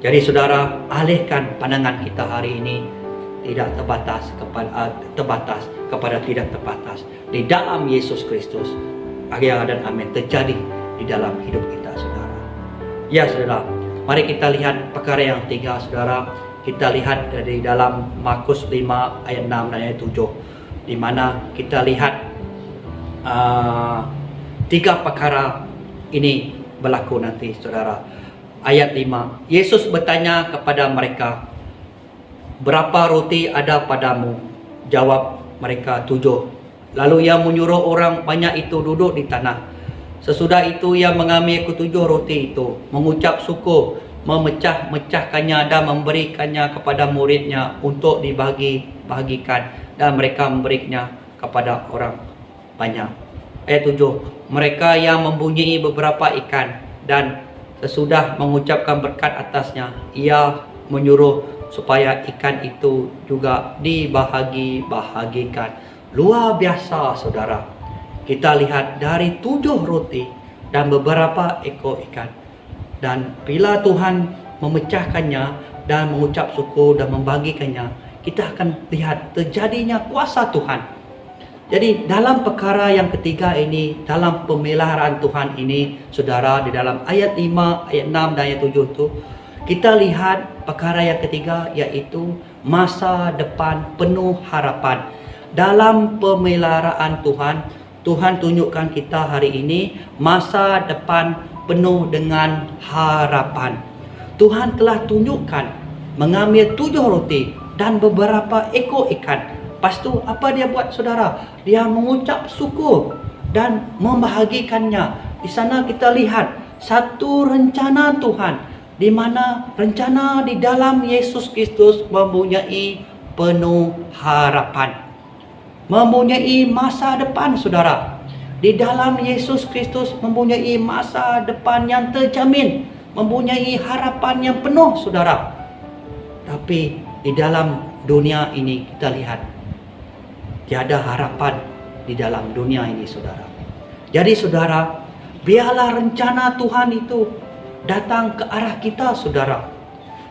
Jadi saudara, alihkan pandangan kita hari ini tidak terbatas kepada tidak terbatas. Di dalam Yesus Kristus. Ya dan amin terjadi di dalam hidup kita saudara. Ya saudara, mari kita lihat perkara yang ketiga saudara. Kita lihat dari dalam Markus 5 ayat 6 dan ayat 7. Di mana kita lihat 3 perkara ini berlaku nanti saudara. Ayat 5. Yesus bertanya kepada mereka, berapa roti ada padamu? Jawab mereka 7. Lalu ia menyuruh orang banyak itu duduk di tanah. Sesudah itu ia mengambil ketujuh roti itu, mengucap syukur, memecah-mecahkannya dan memberikannya kepada muridnya untuk dibagi-bagikan, dan mereka memberinya kepada orang banyak. Ayat 7. Mereka yang mempunyai beberapa ikan, dan sesudah mengucapkan berkat atasnya, ia menyuruh supaya ikan itu juga dibahagi-bahagikan. Luar biasa, saudara. Kita lihat dari 7 roti dan beberapa ekor ikan. Dan bila Tuhan memecahkannya dan mengucap syukur dan membagikannya, kita akan lihat terjadinya kuasa Tuhan. Jadi dalam perkara yang ketiga ini, dalam pemeliharaan Tuhan ini, saudara, di dalam ayat 5, ayat 6 dan ayat 7 itu, kita lihat perkara yang ketiga, yaitu masa depan penuh harapan. Dalam pemeliharaan Tuhan, Tuhan tunjukkan kita hari ini masa depan penuh dengan harapan. Tuhan telah tunjukkan mengambil 7 roti dan beberapa ekor ikan. Lepas tu apa dia buat, saudara? Dia mengucap syukur dan membahagikannya. Di sana kita lihat satu rencana Tuhan, di mana rencana di dalam Yesus Kristus mempunyai penuh harapan, mempunyai masa depan, saudara. Di dalam Yesus Kristus mempunyai masa depan yang terjamin, mempunyai harapan yang penuh, saudara. Tapi di dalam dunia ini kita lihat tiada harapan di dalam dunia ini, saudara. Jadi saudara, biarlah rencana Tuhan itu datang ke arah kita, saudara.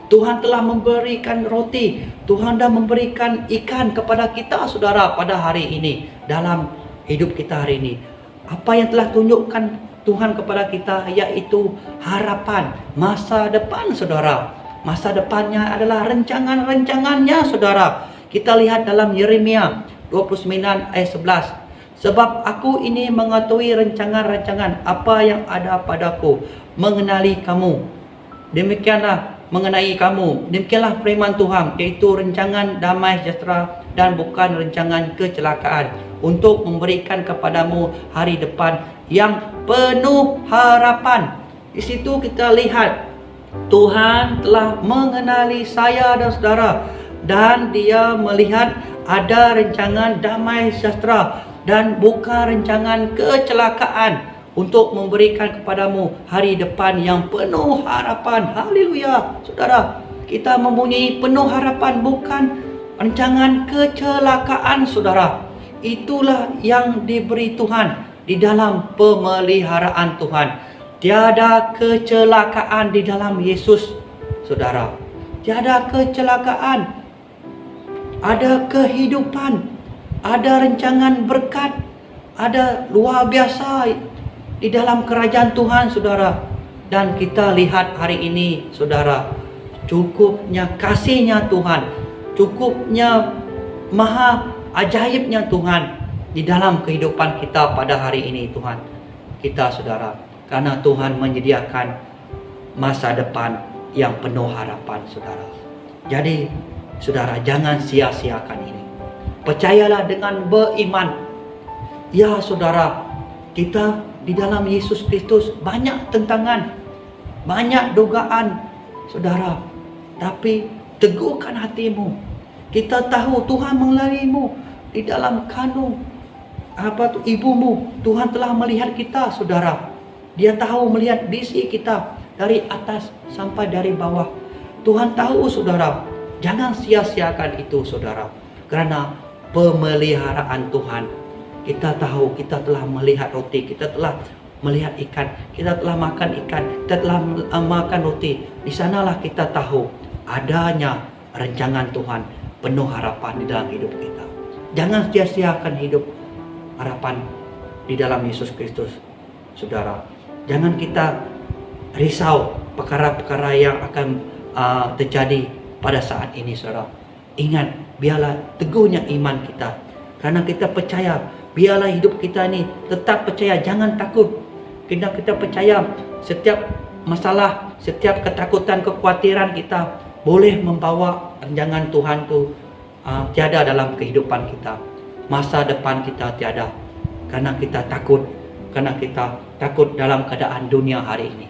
Tuhan telah memberikan roti, Tuhan dah memberikan ikan kepada kita, saudara, pada hari ini, dalam hidup kita hari ini. Apa yang telah tunjukkan Tuhan kepada kita, yaitu harapan, masa depan, saudara. Masa depannya adalah rencangan-rencangannya, saudara. Kita lihat dalam Yeremia 29 ayat 11. Sebab aku ini mengetahui rancangan-rancangan apa yang ada padaku, mengenali kamu. Demikianlah mengenai kamu. Demikianlah firman Tuhan, yaitu rencangan damai sejahtera dan bukan rencangan kecelakaan, untuk memberikan kepadamu hari depan yang penuh harapan. Di situ kita lihat Tuhan telah mengenali saya dan saudara, dan dia melihat ada rencangan damai sejahtera dan bukan rencangan kecelakaan, untuk memberikan kepadamu hari depan yang penuh harapan. Haleluya, saudara. Kita mempunyai penuh harapan, bukan rancangan kecelakaan, saudara. Itulah yang diberi Tuhan di dalam pemeliharaan Tuhan. Tiada kecelakaan di dalam Yesus, saudara. Tiada kecelakaan. Ada kehidupan, ada rancangan berkat, ada luar biasa di dalam kerajaan Tuhan, saudara. Dan kita lihat hari ini, saudara, cukupnya kasihnya Tuhan, cukupnya maha ajaibnya Tuhan di dalam kehidupan kita pada hari ini, Tuhan. Kita, saudara, karena Tuhan menyediakan masa depan yang penuh harapan, saudara. Jadi, saudara, jangan sia-siakan ini. Percayalah dengan beriman. Ya, saudara, kita di dalam Yesus Kristus banyak tentangan, banyak dugaan, saudara. Tapi teguhkan hatimu. Kita tahu Tuhan mengelarimu di dalam kandung ibumu. Tuhan telah melihat kita, saudara. Dia tahu melihat visi kita dari atas sampai dari bawah. Tuhan tahu, saudara. Jangan sia-siakan itu, saudara. Karena pemeliharaan Tuhan, kita tahu, kita telah melihat roti, kita telah melihat ikan, kita telah makan ikan, kita telah makan roti. Di sanalah kita tahu adanya rancangan Tuhan penuh harapan di dalam hidup kita. Jangan sia-siakan hidup harapan di dalam Yesus Kristus, saudara. Jangan kita risau perkara-perkara yang akan terjadi pada saat ini, saudara. Ingat, biarlah teguhnya iman kita, karena kita percaya. Biarlah hidup kita ini tetap percaya, jangan takut. Kita percaya setiap masalah, setiap ketakutan, kekhawatiran kita boleh membawa rancangan Tuhan tu tiada dalam kehidupan kita. masa depan kita tiada. Karena kita takut, dalam keadaan dunia hari ini.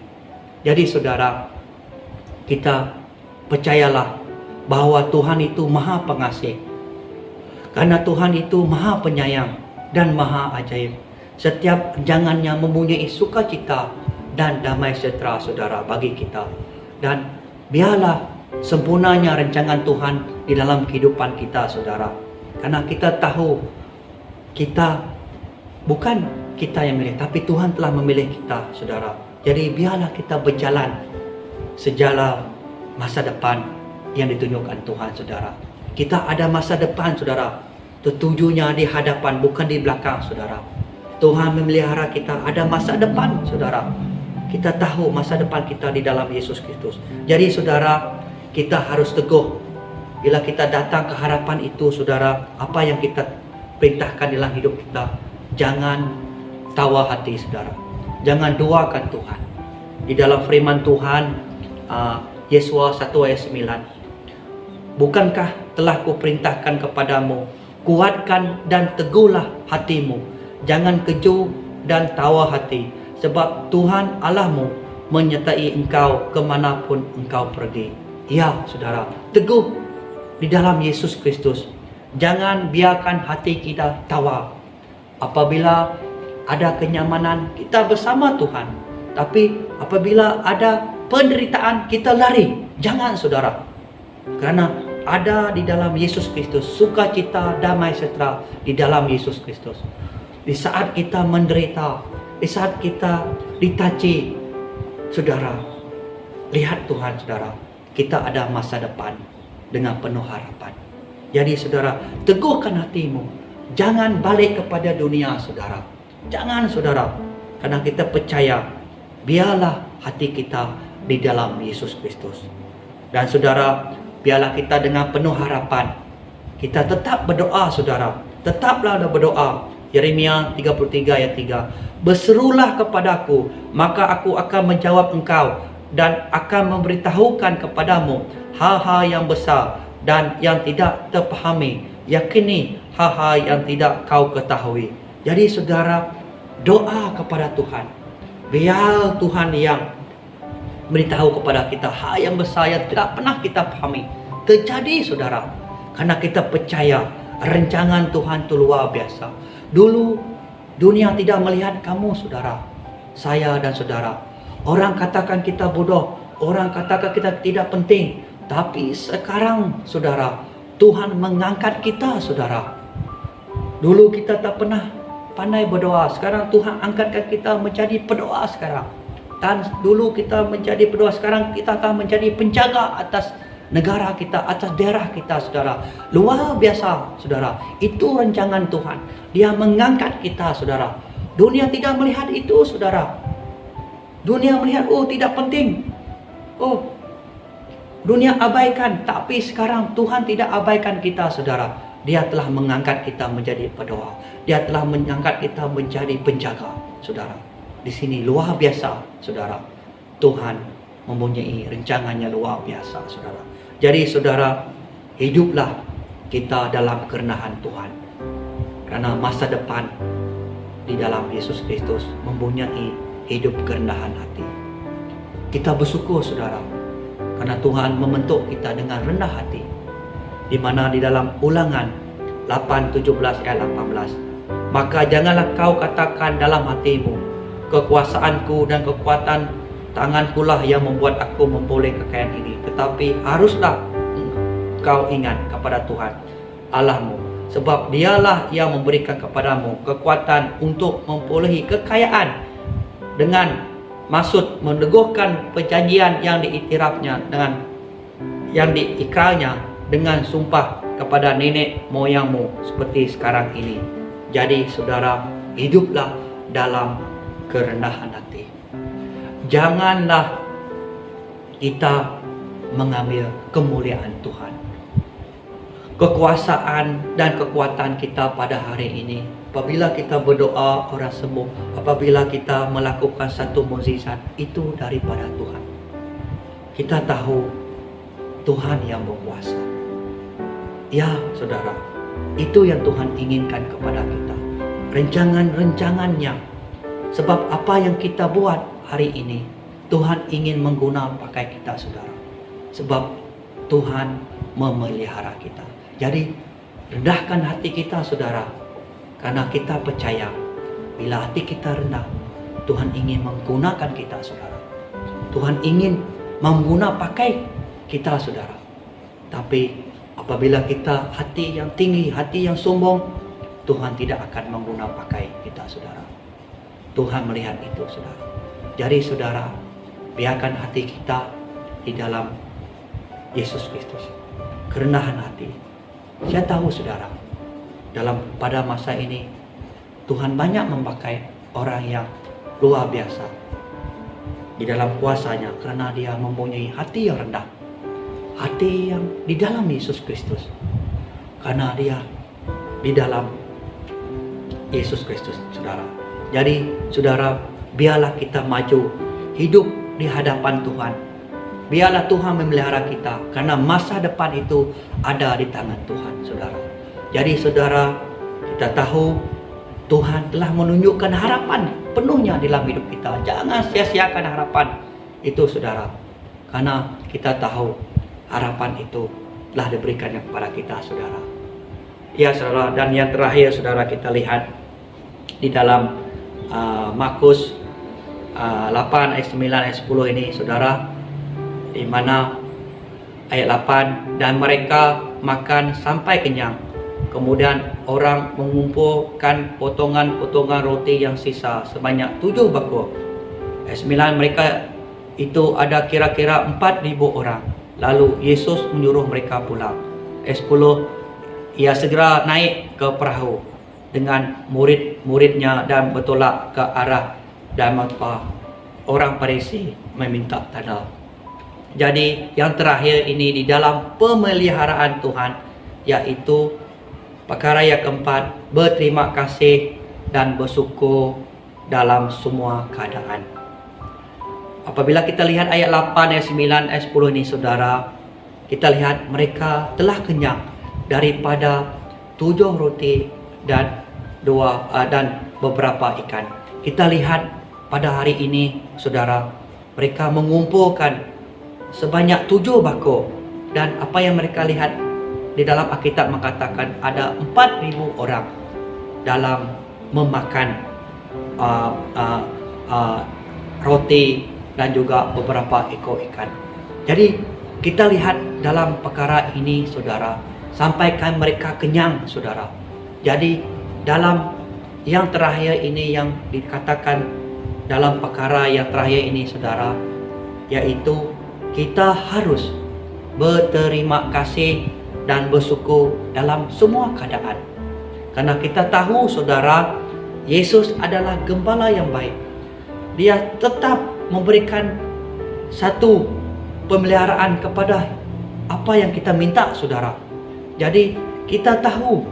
Jadi saudara, kita percayalah bahwa Tuhan itu maha pengasih. Karena Tuhan itu maha penyayang dan maha ajaib. Setiap jangannya mempunyai sukacita dan damai sejahtera saudara bagi kita. Dan biarlah sempurnanya rancangan Tuhan di dalam kehidupan kita saudara. Karena kita tahu bukan kita yang milih, tapi Tuhan telah memilih kita saudara. Jadi biarlah kita berjalan sejala masa depan yang ditunjukkan Tuhan saudara. Kita ada masa depan saudara, tertujunya di hadapan bukan di belakang saudara. Tuhan memelihara kita ada masa depan saudara. Kita tahu masa depan kita di dalam Yesus Kristus. Jadi saudara, kita harus teguh. Bila kita datang ke harapan itu saudara, apa yang kita perintahkan dalam hidup kita, jangan tawa hati saudara. Jangan duakan Tuhan. Di dalam firman Tuhan, Yesua 1 ayat 9. Bukankah telah kuperintahkan kepadamu, kuatkan dan teguhlah hatimu. Jangan keju dan tawa hati. Sebab Tuhan Allahmu menyertai engkau kemanapun engkau pergi. Ya saudara, teguh di dalam Yesus Kristus. Jangan biarkan hati kita tawa. Apabila ada kenyamanan, kita bersama Tuhan. Tapi apabila ada penderitaan, kita lari. Jangan saudara. Karena ada di dalam Yesus Kristus sukacita, damai sejahtera di dalam Yesus Kristus. Di saat kita menderita, di saat kita ditaci, saudara, lihat Tuhan saudara, kita ada masa depan dengan penuh harapan. Jadi saudara, teguhkan hatimu. Jangan balik kepada dunia saudara. Jangan saudara, karena kita percaya, biarlah hati kita di dalam Yesus Kristus. Dan saudara, biarlah kita dengan penuh harapan, kita tetap berdoa saudara. Tetaplah berdoa. Yeremia 33 ayat 3. Berserulah kepadaku, maka aku akan menjawab engkau dan akan memberitahukan kepadamu hal-hal yang besar dan yang tidak terpahami. Yakini hal-hal yang tidak kau ketahui. Jadi saudara, doa kepada Tuhan. Biar Tuhan yang beritahu kepada kita hal yang besar yang tidak pernah kita pahami terjadi saudara. Karena kita percaya rancangan Tuhan itu luar biasa. Dulu dunia tidak melihat kamu saudara, saya dan saudara. Orang katakan kita bodoh, orang katakan kita tidak penting. Tapi sekarang saudara, Tuhan mengangkat kita saudara. Dulu kita tak pernah pandai berdoa, sekarang Tuhan angkatkan kita menjadi pendoa sekarang. Dan dulu kita menjadi pendoa, sekarang kita akan menjadi penjaga atas negara kita, atas daerah kita saudara. Luar biasa saudara. Itu rancangan Tuhan. Dia mengangkat kita saudara. Dunia tidak melihat itu saudara. Dunia melihat, oh tidak penting. Oh, dunia abaikan. Tapi sekarang Tuhan tidak abaikan kita saudara. Dia telah mengangkat kita menjadi pendoa. Dia telah mengangkat kita menjadi penjaga saudara. Di sini luar biasa saudara. Tuhan mempunyai rencangannya luar biasa saudara. Jadi saudara, hiduplah kita dalam kerendahan Tuhan. Karena masa depan di dalam Yesus Kristus mempunyai hidup kerendahan hati. Kita bersyukur saudara, karena Tuhan membentuk kita dengan rendah hati. Di mana di dalam Ulangan 8:17 ayat 18. Maka janganlah kau katakan dalam hatimu, kekuasaanku dan kekuatan tangankulah yang membuat aku memperoleh kekayaan ini. Tetapi haruslah kau ingat kepada Tuhan Allahmu, sebab dialah yang memberikan kepadamu kekuatan untuk memperolehi kekayaan, dengan maksud meneguhkan perjanjian yang diiktirafnya dengan yang diikrarnya dengan sumpah kepada nenek moyangmu seperti sekarang ini. Jadi saudara, hiduplah dalam kerendahan hati. Janganlah kita mengambil kemuliaan Tuhan. Kekuasaan dan kekuatan kita pada hari ini, apabila kita berdoa orang sembuh, apabila kita melakukan satu mukjizat, itu daripada Tuhan. Kita tahu Tuhan yang berkuasa. Ya saudara, Itu yang Tuhan inginkan kepada kita. Rencangan-rencangannya. Sebab apa yang kita buat hari ini, Tuhan ingin menggunakan pakai kita, saudara. Sebab Tuhan memelihara kita. Jadi rendahkan hati kita, saudara. Karena kita percaya bila hati kita rendah, Tuhan ingin menggunakan kita, saudara. Tuhan ingin menggunakan pakai kita, saudara. Tapi apabila kita hati yang tinggi, hati yang sombong, Tuhan tidak akan menggunakan pakai kita, saudara. Tuhan melihat itu, saudara. Jadi saudara, biarkan hati kita di dalam Yesus Kristus. Kerendahan hati. Saya tahu, saudara, pada masa ini Tuhan banyak memakai orang yang luar biasa di dalam kuasanya, karena dia mempunyai hati yang rendah, hati yang di dalam Yesus Kristus, karena dia di dalam Yesus Kristus, saudara. Jadi saudara, biarlah kita maju hidup di hadapan Tuhan. Biarlah Tuhan memelihara kita, karena masa depan itu ada di tangan Tuhan, saudara. Jadi saudara, kita tahu Tuhan telah menunjukkan harapan penuhnya dalam hidup kita. Jangan sia-siakan harapan itu, saudara. Karena kita tahu harapan itu telah diberikan kepada kita, saudara. Ya, saudara. Dan yang terakhir, saudara, kita lihat di dalam Markus 8 ayat 9 ayat 10 ini, saudara, di mana ayat 8, dan mereka makan sampai kenyang. Kemudian orang mengumpulkan potongan-potongan roti yang sisa sebanyak 7 bakul. Ayat 9, mereka itu ada kira-kira 4,000 orang. Lalu Yesus menyuruh mereka pulang. Ayat 10, ia segera naik ke perahu dengan murid-muridnya dan bertolak ke arah Dalmanuta. Orang Farisi meminta tanda. Jadi yang terakhir ini di dalam pemeliharaan Tuhan, yaitu perkara yang keempat, berterima kasih dan bersyukur dalam semua keadaan. Apabila kita lihat ayat 8, ayat 9, ayat 10 ini, saudara, kita lihat mereka telah kenyang daripada 7 roti dan beberapa ikan. Kita lihat pada hari ini, saudara, mereka mengumpulkan sebanyak 7 bakul, dan apa yang mereka lihat di dalam Alkitab mengatakan ada 4,000 orang dalam memakan roti dan juga beberapa ekor ikan. Jadi kita lihat dalam perkara ini, saudara, sampaikan mereka kenyang, saudara. Jadi dalam yang terakhir ini, yang dikatakan dalam perkara yang terakhir ini, saudara, yaitu kita harus berterima kasih dan bersyukur dalam semua keadaan. Karena kita tahu, saudara, Yesus adalah gembala yang baik. Dia tetap memberikan satu pemeliharaan kepada apa yang kita minta, saudara. Jadi kita tahu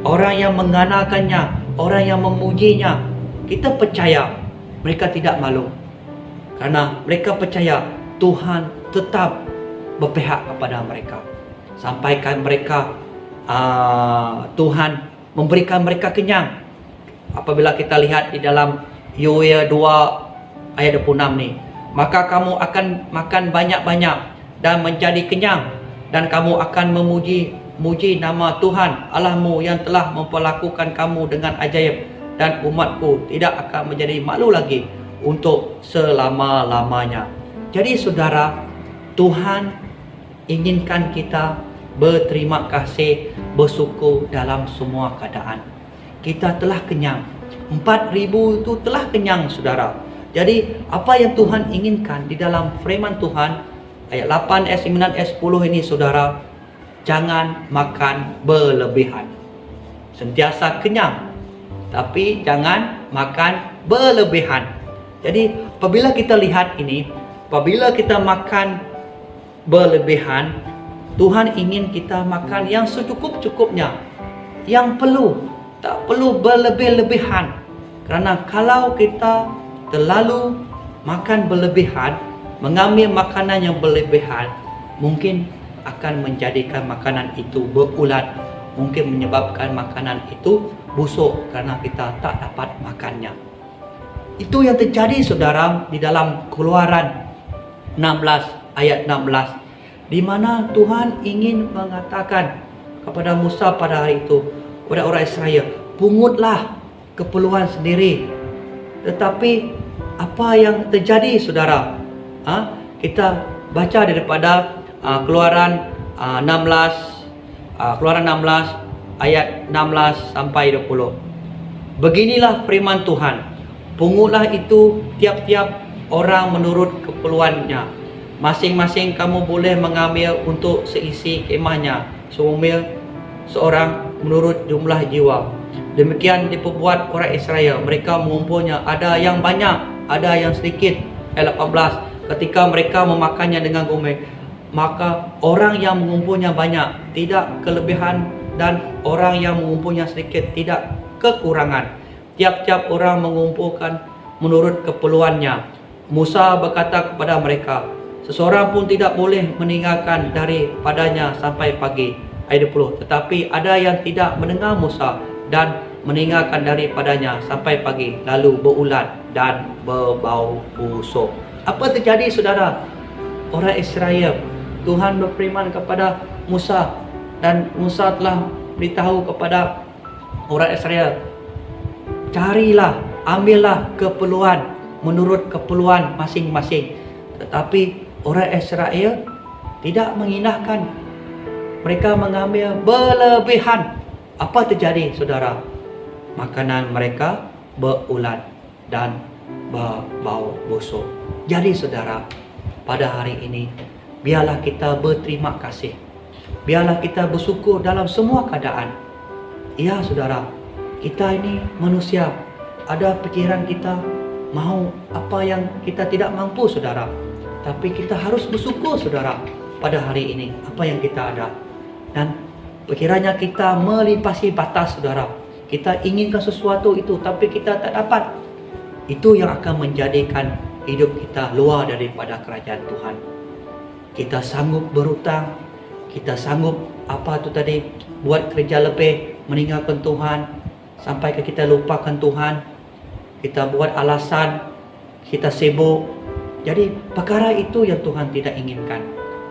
orang yang mengandalkannya, orang yang memujinya, kita percaya mereka tidak malu. Karena mereka percaya Tuhan tetap berpihak kepada mereka. Sampaikan mereka Tuhan memberikan mereka kenyang. Apabila kita lihat di dalam Yoel 2 ayat 26 nih, maka kamu akan makan banyak-banyak dan menjadi kenyang, dan kamu akan memuji nama Tuhan Allahmu yang telah memperlakukan kamu dengan ajaib, dan umatku tidak akan menjadi malu lagi untuk selama-lamanya. Jadi saudara, Tuhan inginkan kita berterima kasih, bersyukur dalam semua keadaan. Kita telah kenyang. 4,000 itu telah kenyang, saudara. Jadi apa yang Tuhan inginkan di dalam firman Tuhan ayat 8, ayat 9, ayat 10 ini, saudara, jangan makan berlebihan. Sentiasa kenyang, tapi jangan makan berlebihan. Jadi apabila kita lihat ini, apabila kita makan berlebihan, Tuhan ingin kita makan yang secukup-cukupnya, yang perlu, tak perlu berlebih-lebihan. Karena kalau kita terlalu makan berlebihan, mengambil makanan yang berlebihan, mungkin akan menjadikan makanan itu berulat mungkin menyebabkan makanan itu busuk karena kita tak dapat makannya. Itu yang terjadi saudara di dalam Keluaran 16 ayat 16, di mana Tuhan ingin mengatakan kepada Musa pada hari itu, kepada orang Israel, pungutlah keperluan sendiri. Tetapi apa yang terjadi saudara? Kita baca daripada Keluaran 16 ayat 16 sampai 20. Beginilah firman Tuhan, pungutlah itu tiap-tiap orang menurut keperluannya. Masing-masing kamu boleh mengambil untuk seisi kemahnya, seorang menurut jumlah jiwa. Demikian diperbuat orang Israel. Mereka mengumpulnya, ada yang banyak, ada yang sedikit. Ayat 18, ketika mereka memakannya dengan gomeh, maka orang yang mengumpulnya banyak tidak kelebihan, dan orang yang mengumpulnya sedikit tidak kekurangan. Tiap-tiap orang mengumpulkan menurut keperluannya. Musa berkata kepada mereka, seseorang pun tidak boleh meninggalkan daripadanya sampai pagi. Ayat 20, tetapi ada yang tidak mendengar Musa dan meninggalkan daripadanya sampai pagi, lalu berulat dan berbau busuk. Apa terjadi saudara? Orang Israel, Tuhan berfirman kepada Musa, dan Musa telah beritahu kepada orang Israel, carilah, ambillah keperluan menurut keperluan masing-masing. Tetapi orang Israel tidak mengindahkan, mereka mengambil berlebihan. Apa terjadi saudara? Makanan mereka berulat dan berbau busuk. Jadi saudara, pada hari ini biarlah kita berterima kasih, biarlah kita bersyukur dalam semua keadaan. Ya saudara, kita ini manusia, ada pikiran kita mau apa yang kita tidak mampu saudara. Tapi kita harus bersyukur saudara pada hari ini apa yang kita ada. Dan pikirannya kita melimpasi batas saudara. Kita inginkan sesuatu itu tapi kita tak dapat. Itu yang akan menjadikan hidup kita luar daripada kerajaan Tuhan. Kita sanggup berhutang, kita sanggup apa tu tadi, buat kerja lebih, meninggalkan Tuhan, sampai ke kita lupakan Tuhan. Kita buat alasan, kita sibuk. Jadi perkara itu yang Tuhan tidak inginkan.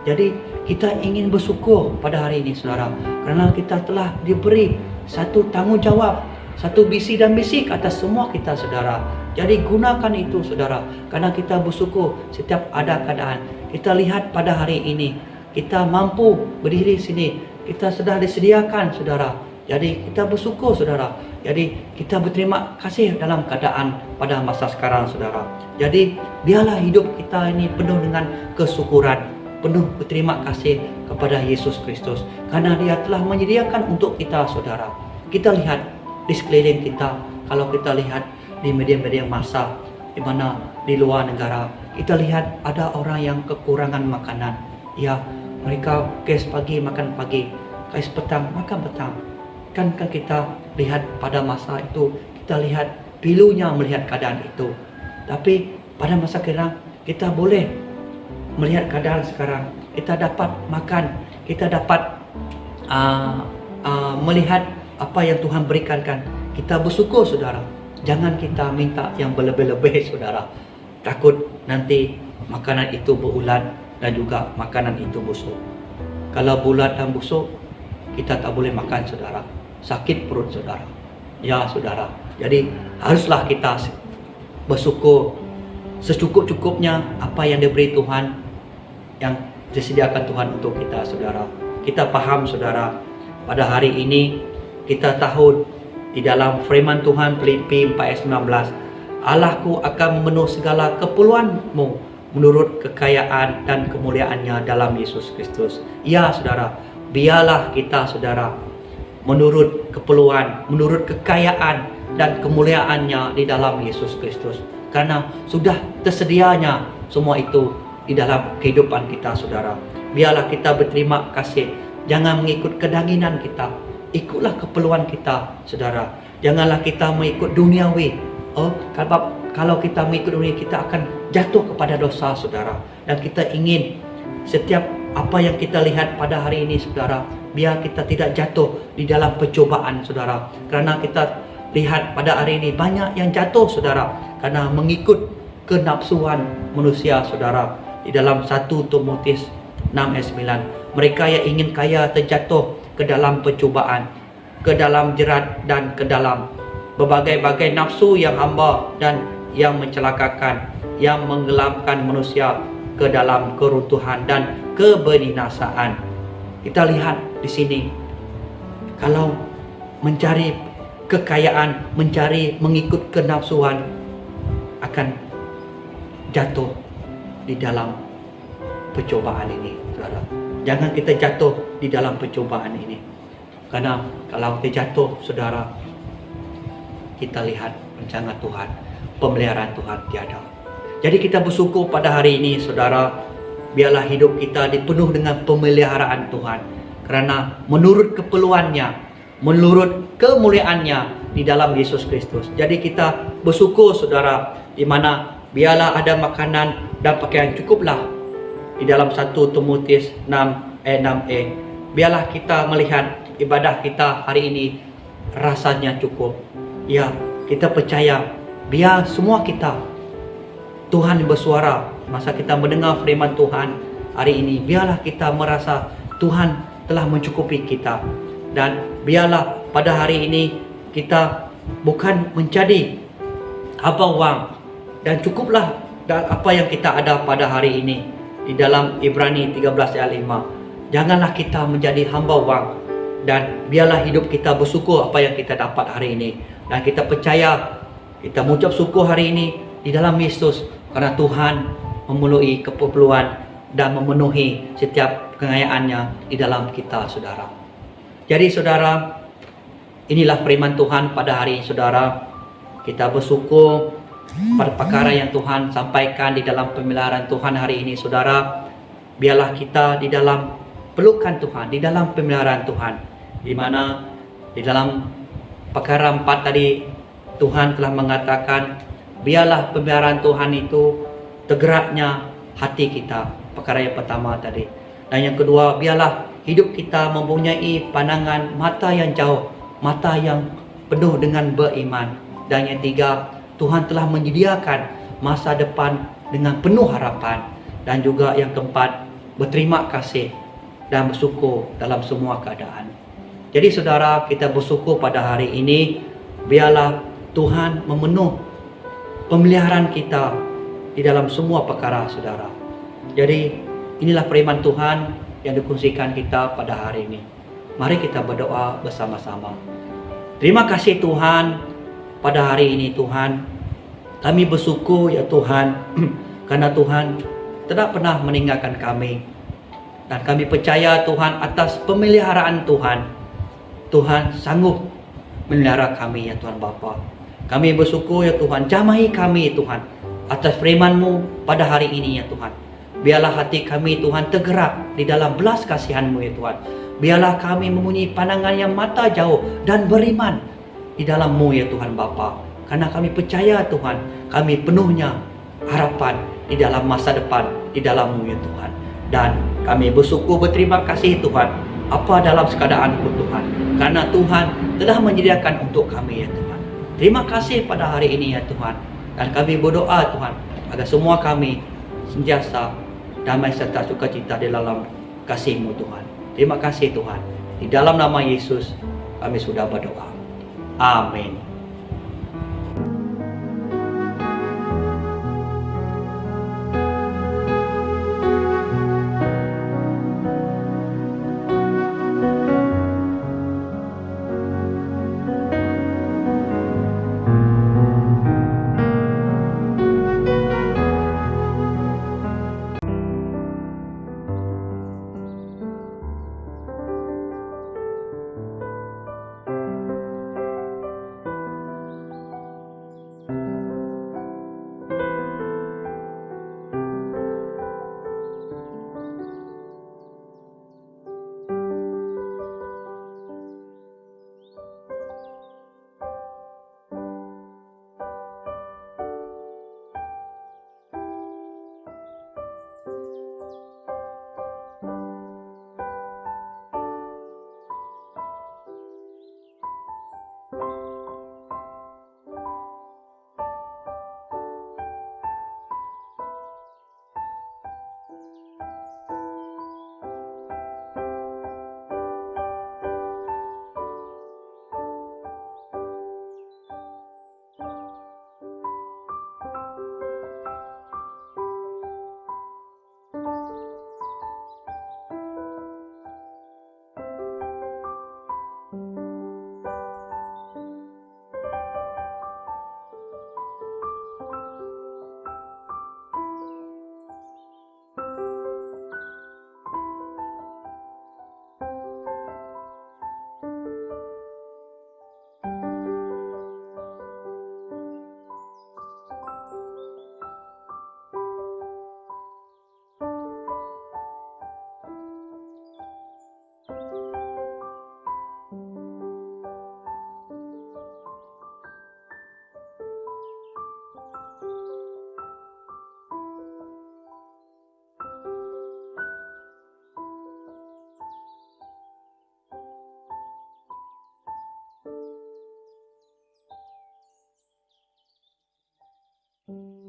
Jadi kita ingin bersyukur pada hari ini saudara, kerana kita telah diberi satu tanggungjawab, satu visi dan misi ke atas semua kita saudara. Jadi gunakan itu saudara, kerana kita bersyukur setiap ada keadaan. Kita lihat pada hari ini, kita mampu berdiri sini, kita sudah disediakan saudara. Jadi kita bersyukur saudara. Jadi kita berterima kasih dalam keadaan pada masa sekarang saudara. Jadi biarlah hidup kita ini penuh dengan kesyukuran, penuh berterima kasih kepada Yesus Kristus, karena Dia telah menyediakan untuk kita saudara. Kita lihat di sekeliling kita, kalau kita lihat di media-media massa di mana di luar negara, kita lihat ada orang yang kekurangan makanan. Ya, mereka kes pagi makan pagi, kes petang makan petang. Kan kita lihat pada masa itu, kita lihat pilunya melihat keadaan itu. Tapi pada masa sekarang kita boleh melihat keadaan sekarang, kita dapat makan, kita dapat melihat apa yang Tuhan berikan kan. Kita bersyukur saudara. Jangan kita minta yang berlebih-lebih saudara. Takut nanti makanan itu berulat dan juga makanan itu busuk. Kalau bulat dan busuk, kita tak boleh makan saudara. Sakit perut saudara. Ya saudara. Jadi haruslah kita bersyukur secukup-cukupnya apa yang diberi Tuhan, yang disediakan Tuhan untuk kita saudara. Kita paham saudara, pada hari ini kita tahu di dalam firman Tuhan Filipi 4 ayat 19, Allahku akan memenuhi segala keperluanmu menurut kekayaan dan kemuliaannya dalam Yesus Kristus. Ya saudara, biarlah kita saudara menurut keperluan, menurut kekayaan dan kemuliaannya di dalam Yesus Kristus. Karena sudah tersedianya semua itu di dalam kehidupan kita saudara. Biarlah kita berterima kasih. Jangan mengikut kedanginan kita, ikutlah keperluan kita saudara. Janganlah kita mengikut duniawi. Kalau kita mengikut dunia, kita akan jatuh kepada dosa saudara. Dan kita ingin setiap apa yang kita lihat pada hari ini, saudara, biar kita tidak jatuh di dalam pencobaan, saudara. Karena kita lihat pada hari ini banyak yang jatuh, saudara, karena mengikut kenapsuan manusia, saudara. Di dalam 1 Timotius 6 ayat 9, mereka yang ingin kaya terjatuh ke dalam pencobaan, ke dalam jerat, dan ke dalam berbagai-bagai nafsu yang hamba dan yang mencelakakan, yang menggelapkan manusia ke dalam keruntuhan dan kebinasaan. Kita lihat di sini, kalau mencari kekayaan, mencari mengikut kenafsuan, akan jatuh di dalam pencobaan ini, saudara. Jangan kita jatuh di dalam pencobaan ini, karena kalau kita jatuh, saudara, kita lihat rencana Tuhan, pemeliharaan Tuhan tiada. Jadi kita bersyukur pada hari ini, saudara, biarlah hidup kita dipenuh dengan pemeliharaan Tuhan, karena menurut keperluannya, menurut kemuliaannya di dalam Yesus Kristus. Jadi kita bersyukur, saudara, di mana biarlah ada makanan dan pakaian cukuplah. Di dalam 1 Timotius 6 ayat 6e, biarlah kita melihat ibadah kita hari ini rasanya cukup. Ya, kita percaya biar semua kita, Tuhan bersuara masa kita mendengar firman Tuhan hari ini, biarlah kita merasa Tuhan telah mencukupi kita. Dan biarlah pada hari ini kita bukan menjadi hamba wang, dan cukuplah apa yang kita ada pada hari ini. Di dalam Ibrani 13 ayat 5, janganlah kita menjadi hamba wang, dan biarlah hidup kita bersyukur apa yang kita dapat hari ini. Dan kita percaya, kita mengucap syukur hari ini di dalam Yesus, karena Tuhan memenuhi keperluan dan memenuhi setiap kengayaannya di dalam kita, saudara. Jadi saudara, inilah firman Tuhan pada hari ini, saudara. Kita bersyukur pada perkara yang Tuhan sampaikan di dalam pemeliharaan Tuhan hari ini, saudara. Biarlah kita di dalam pelukan Tuhan, di dalam pemeliharaan Tuhan, di mana di dalam perkara 4 tadi Tuhan telah mengatakan, biarlah pemeliharaan Tuhan itu tergeraknya hati kita. Perkara yang pertama tadi. Dan yang kedua, biarlah hidup kita mempunyai pandangan mata yang jauh, mata yang penuh dengan beriman. Dan yang tiga, Tuhan telah menyediakan masa depan dengan penuh harapan. Dan juga yang keempat, berterima kasih dan bersyukur dalam semua keadaan. Jadi saudara, kita bersyukur pada hari ini, biarlah Tuhan memenuhi pemeliharaan kita di dalam semua perkara, saudara. Jadi inilah firman Tuhan yang dikongsikan kita pada hari ini. Mari kita berdoa bersama-sama. Terima kasih Tuhan, pada hari ini Tuhan, kami bersyukur ya Tuhan, karena Tuhan tidak pernah meninggalkan kami. Dan kami percaya Tuhan atas pemeliharaan Tuhan. Tuhan sanggup memelihara kami ya Tuhan Bapa. Kami bersyukur ya Tuhan, jamai kami Tuhan atas firman-Mu pada hari ini ya Tuhan. Biarlah hati kami Tuhan tergerak di dalam belas kasihan-Mu ya Tuhan. Biarlah kami mempunyai pandangan yang mata jauh dan beriman di dalam-Mu ya Tuhan Bapa. Karena kami percaya Tuhan, kami penuhnya harapan di dalam masa depan di dalam-Mu ya Tuhan. Dan kami bersyukur, berterima kasih Tuhan, apa dalam keadaan pun Tuhan, karena Tuhan telah menyediakan untuk kami ya Tuhan. Terima kasih pada hari ini ya Tuhan. Dan kami berdoa Tuhan, agar semua kami sentiasa damai serta sukacita di dalam kasih-Mu Tuhan. Terima kasih Tuhan. Di dalam nama Yesus kami sudah berdoa. Amin. Amin.